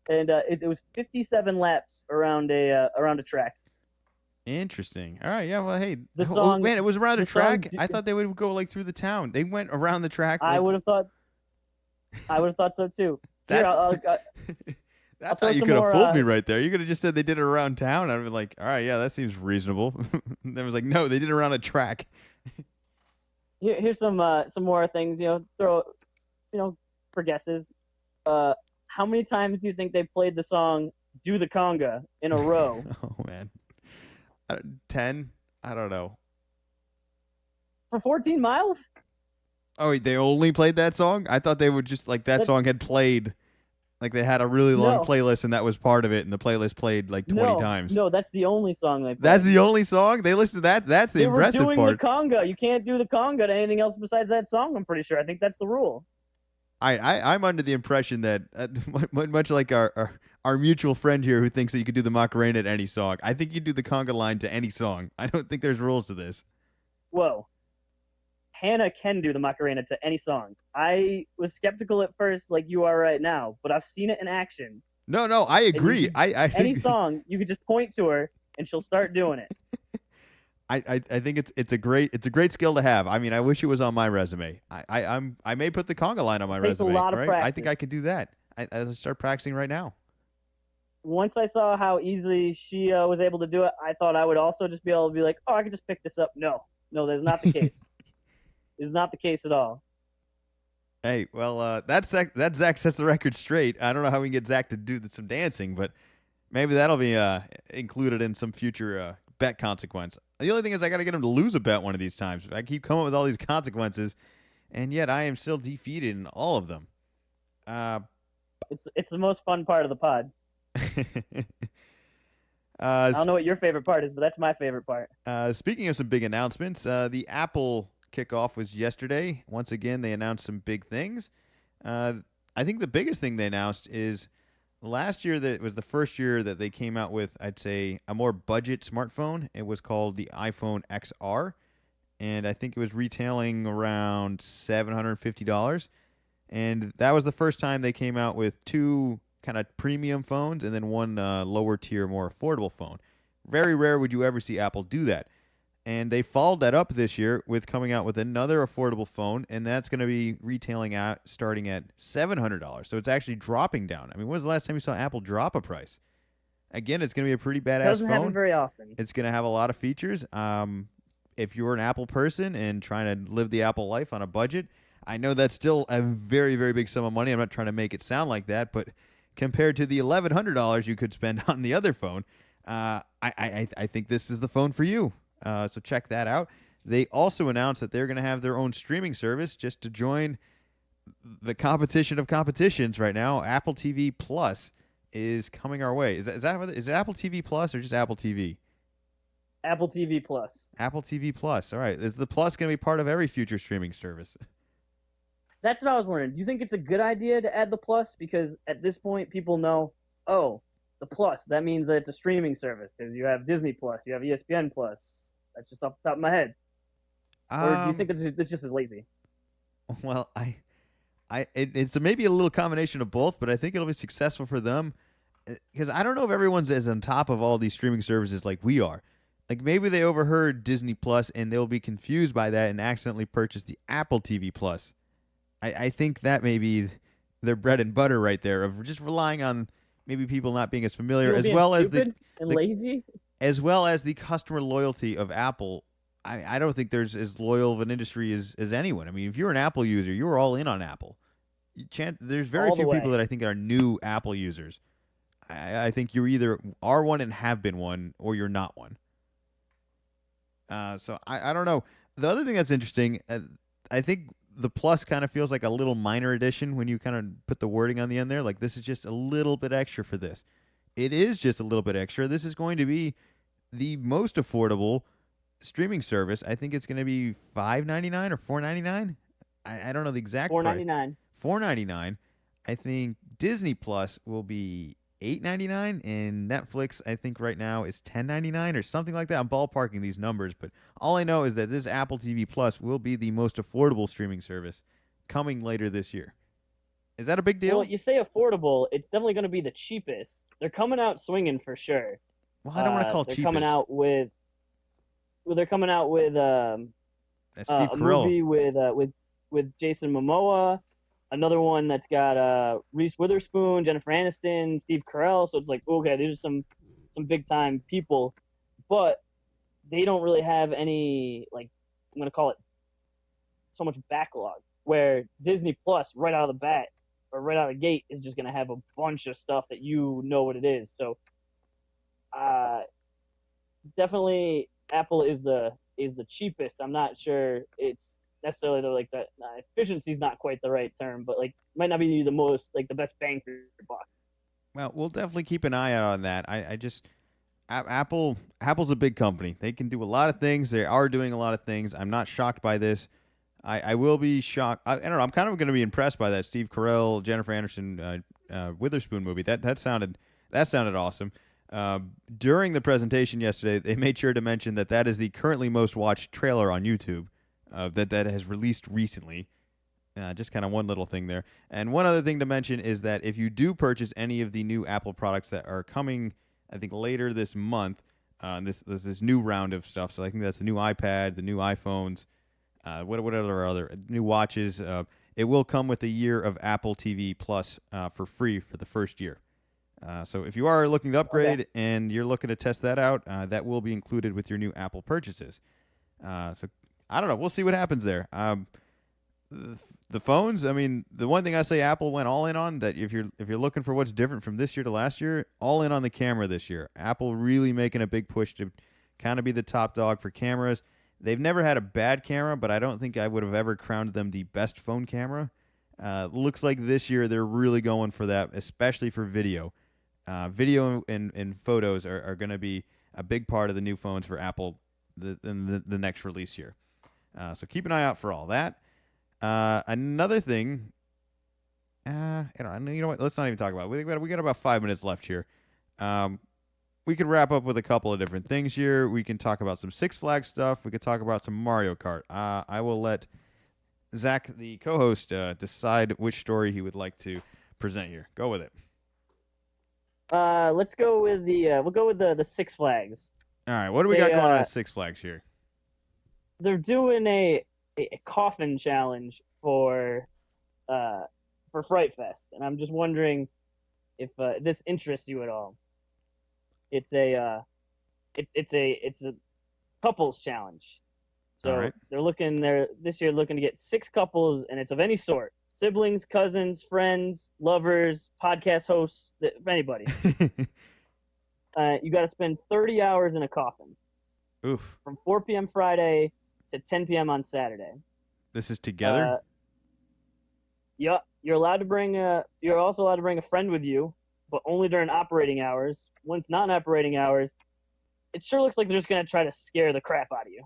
and it was 57 laps around a track. Interesting. All right, yeah. Well, hey, The song, man, it was around a the song track. d- I thought they would go like through the town. They went around the track. I Like, would have thought so too. Here, that's that's how throw you some could have more, fooled me right there. You could have just said they did it around town. I'd be like, all right, yeah, that seems reasonable. And I was like, no, they did it around a track. here's some more things. Throw for guesses. How many times do you think they played the song "Do the Conga" in a row? Oh man, 10. I don't know. For 14 miles? Oh, wait, they only played that song? I thought they would just like that song had played. Like they had a really long playlist and that was part of it, and the playlist played like 20 times. No, that's the only song they played. That's the only song? They listened to that? That's the impressive part. They were doing the conga. You can't do the conga to anything else besides that song, I'm pretty sure. I think that's the rule. I'm under the impression that, much like our mutual friend here who thinks that you could do the Macarena at any song, I think you do the conga line to any song. I don't think there's rules to this. Whoa. Hannah can do the Macarena to any song. I was skeptical at first, like you are right now, but I've seen it in action. No, I agree. I think any song, you could just point to her and she'll start doing it. I think it's a great skill to have. I mean, I wish it was on my resume. I may put the conga line on my resume. A lot of right? practice. I think I can do that. I start practicing right now. Once I saw how easily she was able to do it, I thought I would also just be able to be like, oh, I could just pick this up. No, that's not the case. It's not the case at all. Hey, well, that Zach sets the record straight. I don't know how we can get Zach to do some dancing, but maybe that'll be included in some future bet consequence. The only thing is I got to get him to lose a bet one of these times. I keep coming up with all these consequences, and yet I am still defeated in all of them. It's the most fun part of the pod. I don't know what your favorite part is, but that's my favorite part. Speaking of some big announcements, the Apple kickoff was yesterday. Once again, they announced some big things. I think the biggest thing they announced is last year that was the first year that they came out with, I'd say, a more budget smartphone. It was called the iPhone XR, and I think it was retailing around $750. And that was the first time they came out with two kind of premium phones and then one lower tier, more affordable phone. Very rare would you ever see Apple do that. And they followed that up this year with coming out with another affordable phone, and that's going to be retailing out starting at $700. So it's actually dropping down. I mean, when was the last time you saw Apple drop a price? Again, it's going to be a pretty badass phone. Doesn't happen very often. It's going to have a lot of features. If you're an Apple person and trying to live the Apple life on a budget, I know that's still a very, very big sum of money. I'm not trying to make it sound like that, but compared to the $1,100 you could spend on the other phone, I think this is the phone for you. So check that out. They also announced that they're going to have their own streaming service just to join the competition of competitions right now. Apple TV Plus is coming our way. Is it Apple TV Plus or just Apple TV? Apple TV Plus. Apple TV Plus. All right. Is the Plus going to be part of every future streaming service? That's what I was wondering. Do you think it's a good idea to add the Plus? Because at this point, people know, oh, the Plus, that means that it's a streaming service because you have Disney Plus, you have ESPN Plus. That's just off the top of my head. Or do you think it's just as lazy? Well, it's maybe a little combination of both, but I think it'll be successful for them because I don't know if everyone's as on top of all these streaming services like we are. Like maybe they overheard Disney Plus and they'll be confused by that and accidentally purchase the Apple TV Plus. I think that may be their bread and butter right there of just relying on maybe people not being as familiar as well as lazy. As well as the customer loyalty of Apple. I don't think there's as loyal of an industry as anyone. I mean, if you're an Apple user, you're all in on Apple. There's very few people that I think are new Apple users. I think you either are one and have been one, or you're not one. So I don't know. The other thing that's interesting, I think the plus kind of feels like a little minor addition when you kind of put the wording on the end there. Like this is just a little bit extra for this. It is just a little bit extra. This is going to be the most affordable streaming service. I think it's going to be $5.99 or $4.99. I don't know the exact Four price. ninety nine. $4.99. I think Disney Plus will be $8.99, and Netflix I think right now is $10.99 or something like that. I'm ballparking these numbers, but all I know is that this Apple TV Plus will be the most affordable streaming service coming later this year. Is that a big deal? Well, you say affordable. It's definitely going to be the cheapest. They're coming out swinging for sure. Well, I don't want to call it They're cheapest. coming out with. Well, they're coming out with That's Steve a Carell. movie with Jason Momoa, another one that's got Reese Witherspoon, Jennifer Aniston, Steve Carell. So it's like, okay, these are some big time people, but they don't really have any, like, I'm gonna call it so much backlog. Where Disney Plus right out of the bat or right out of the gate is just gonna have a bunch of stuff that you know what it is. So definitely Apple is the cheapest. I'm not sure it's necessarily like that. Efficiency is not quite the right term, but like might not be the most like the best bang for your buck. Well, we'll definitely keep an eye out on that. I just Apple's a big company. They can do a lot of things. They are doing a lot of things. I'm not shocked by this. I will be shocked. I don't know. I'm kind of going to be impressed by that Steve Carell, Jennifer Aniston, Witherspoon movie. That sounded awesome. During the presentation yesterday, they made sure to mention that is the currently most watched trailer on YouTube that has released recently. Just kind of one little thing there. And one other thing to mention is that if you do purchase any of the new Apple products that are coming, I think later this month, this new round of stuff. So I think that's the new iPad, the new iPhones, whatever other new watches. It will come with a year of Apple TV Plus for free for the first year. So if you are looking to upgrade and you're looking to test that out, that will be included with your new Apple purchases. So I don't know. We'll see what happens there. The phones. I mean, the one thing I say Apple went all in on, that if you're looking for what's different from this year to last year, all in on the camera this year. Apple really making a big push to kind of be the top dog for cameras. They've never had a bad camera, but I don't think I would have ever crowned them the best phone camera. Looks like this year they're really going for that, especially for video. Video and photos are going to be a big part of the new phones for Apple in the next release year. So keep an eye out for all that. Another thing, you know what? Let's not even talk about it. We got about 5 minutes left here. We could wrap up with a couple of different things here. We can talk about some Six Flags stuff. We could talk about some Mario Kart. I will let Zach, the co-host, decide which story he would like to present here. Go with it. Let's go with the Six Flags. All right, what do we got going on at Six Flags here? They're doing a coffin challenge for Fright Fest, and I'm just wondering if this interests you at all. It's a couples challenge. So they're this year looking to get 6 couples, and it's of any sort: siblings, cousins, friends, lovers, podcast hosts, anybody. You got to spend 30 hours in a coffin. Oof. From 4 p.m. Friday to 10 p.m. on Saturday. This is together? Yeah, you're allowed to bring you're also allowed to bring a friend with you, but only during operating hours. Once not in operating hours, it sure looks like they're just gonna try to scare the crap out of you.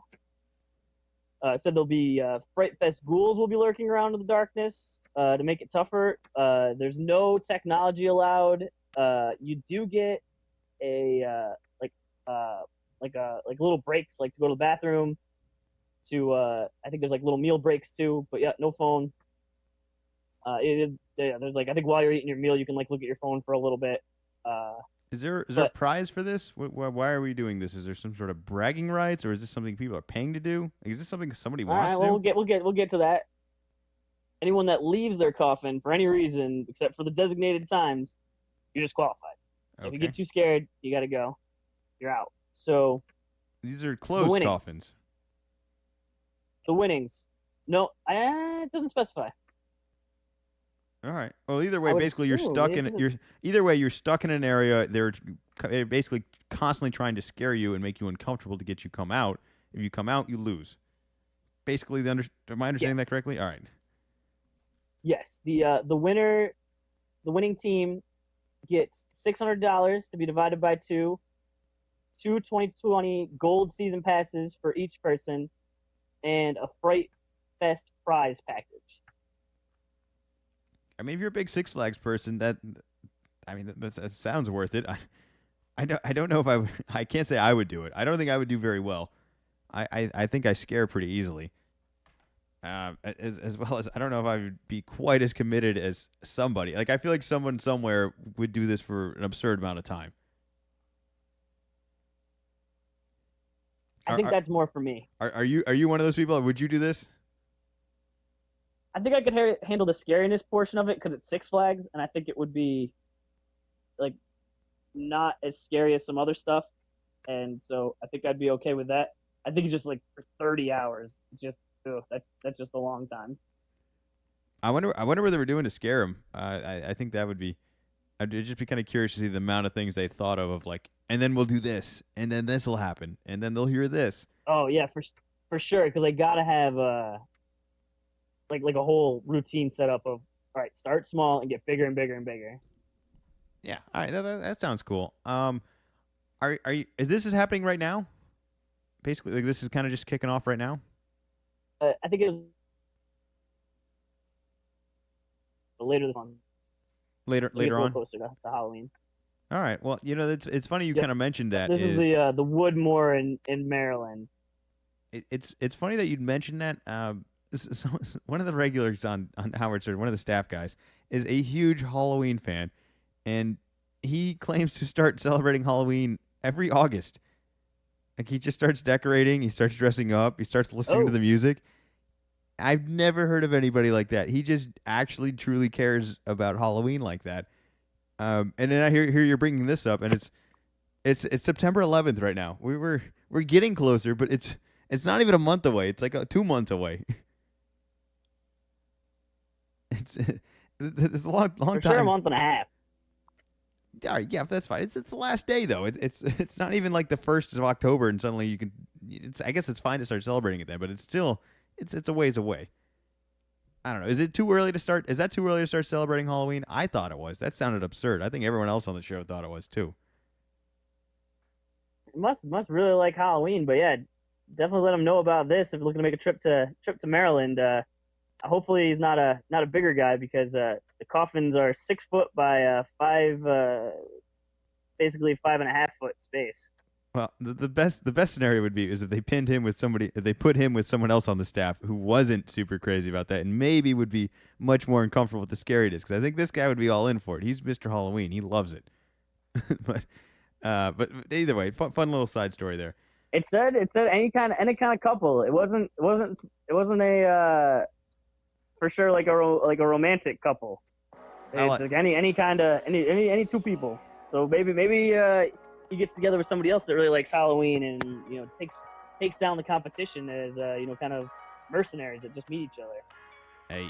Said there'll be Fright Fest ghouls will be lurking around in the darkness to make it tougher. There's no technology allowed. You do get a little breaks, like to go to the bathroom. I think there's like little meal breaks too, but yeah, no phone. There's like, I think while you're eating your meal, you can like look at your phone for a little bit. Is there a prize for this? Why are we doing this? Is there some sort of bragging rights, or is this something people are paying to do? Is this something somebody wants to do? We'll get to that. Anyone that leaves their coffin for any reason except for the designated times, you're disqualified. So if you get too scared, you got to go. You're out. So these are closed coffins. The winnings, no, it doesn't specify. All right. Well, either way, basically you're stuck you're stuck in an area. They're basically constantly trying to scare you and make you uncomfortable to get you come out. If you come out, you lose. Basically, am I understanding that correctly? All right. Yes, the winning team gets $600 to be divided by two 2020 gold season passes for each person, and a Fright Fest prize package. I mean, if you're a big Six Flags person, that sounds worth it. I don't know if I would, I can't say I would do it. I don't think I would do very well. I think I scare pretty easily. As well as I don't know if I would be quite as committed as somebody. Like I feel like someone somewhere would do this for an absurd amount of time. I think that's more for me. Are you one of those people? Would you do this? I think I could handle the scariness portion of it because it's Six Flags, and I think it would be like not as scary as some other stuff, and so I think I'd be okay with that. I think it's just like for 30 hours, that's just a long time. I wonder what they were doing to scare him. I think that would be. I'd just be kind of curious to see the amount of things they thought of like, and then we'll do this, and then this will happen, and then they'll hear this. Oh yeah, for sure, because they gotta have like a whole routine set up of all right, start small and get bigger and bigger and bigger. Yeah, all right, that sounds cool. Are you? This is happening right now? Basically, like this is kind of just kicking off right now. I think it was later this month. Later on. Closer to Halloween. All right. Well, it's funny you kind of mentioned that. This is the Woodmore in Maryland. It's funny that you'd mentioned that. One of the regulars on Howard Stern, one of the staff guys, is a huge Halloween fan, and he claims to start celebrating Halloween every August. Like he just starts decorating, he starts dressing up, he starts listening to the music. I've never heard of anybody like that. He just actually truly cares about Halloween like that. And then I hear you're bringing this up, and it's September 11th right now. We're getting closer, but it's not even a month away. It's like 2 months away. It's a long For time. sure, a month and a half. All right, yeah, that's fine. It's the last day though. It's not even like the 1st of October, and suddenly you can. I guess it's fine to start celebrating it then, but it's still it's a ways away. I don't know. Is it too early to start? Is that too early to start celebrating Halloween? I thought it was. That sounded absurd. I think everyone else on the show thought it was too. Must really like Halloween, but yeah, definitely let him know about this if you're looking to make a trip to Maryland. Hopefully he's not a bigger guy because the coffins are 6 foot by 5, basically 5.5 foot space. Well, the best scenario would be is if they pinned him with somebody, if they put him with someone else on the staff who wasn't super crazy about that, and maybe would be much more uncomfortable with the scariness. Because I think this guy would be all in for it. He's Mr. Halloween. He loves it. but either way, fun little side story there. It said any kind of couple. It wasn't a for sure like a romantic couple. It's like any two people. So maybe he gets together with somebody else that really likes Halloween and takes down the competition as kind of mercenaries that just meet each other. Hey,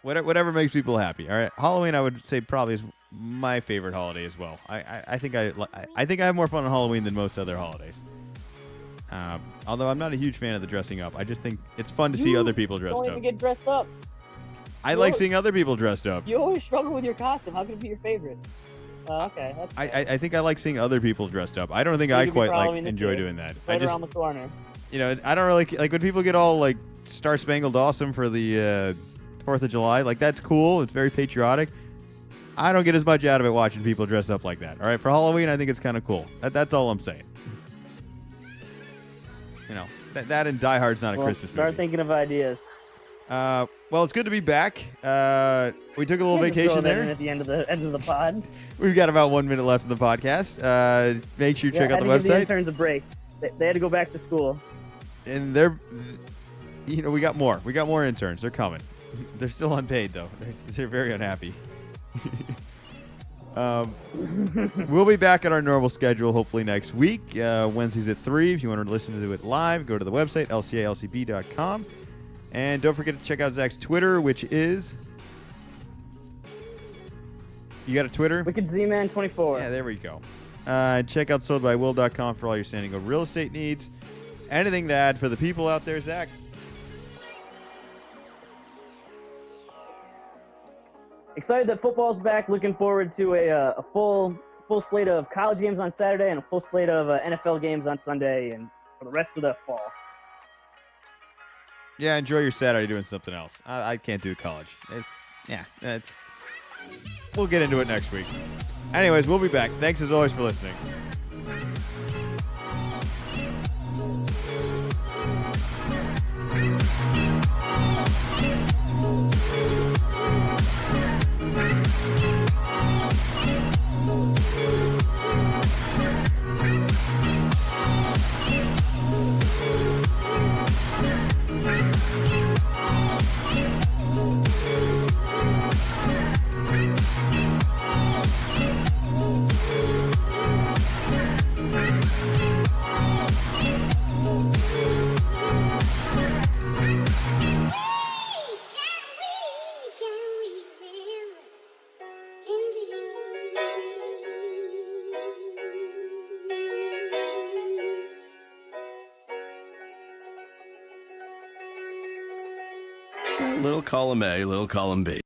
whatever makes people happy. All right, Halloween I would say probably is my favorite holiday as well. I think I have more fun on Halloween than most other holidays. Although I'm not a huge fan of the dressing up. I just think it's fun to see other people dressed up. Don't even get dressed up. I like seeing other people dressed up. You always struggle with your costume. How can it be your favorite? Okay. I think I like seeing other people dressed up. I don't think I quite enjoy doing that. Right around the corner. I don't really like when people get all like Star Spangled Awesome for the 4th of July. Like that's cool. It's very patriotic. I don't get as much out of it watching people dress up like that. All right, for Halloween, I think it's kind of cool. That's all I'm saying. That and Die Hard's not a Christmas movie. Start thinking of ideas. Well, it's good to be back. We took a little vacation there. At the end of the pod. We've got about 1 minute left of the podcast. Make sure you check out the website. Give the interns a break. They had to go back to school. And we got more. We got more interns. They're coming. They're still unpaid though. They're very unhappy. We'll be back at our normal schedule hopefully next week. Wednesdays at 3. If you want to listen to it live, go to the website lcalcb.com. And don't forget to check out Zach's Twitter, which is... You got a Twitter? Wicked Z-Man 24. Yeah, there we go. Check out soldbywill.com for all your San Diego real estate needs. Anything to add for the people out there, Zach? excited that football's back. Looking forward to a full slate of college games on Saturday and a full slate of NFL games on Sunday and for the rest of the fall. Yeah, enjoy your Saturday doing something else. I can't do college. We'll get into it next week. Anyways, we'll be back. Thanks as always for listening. Little column A, little column B.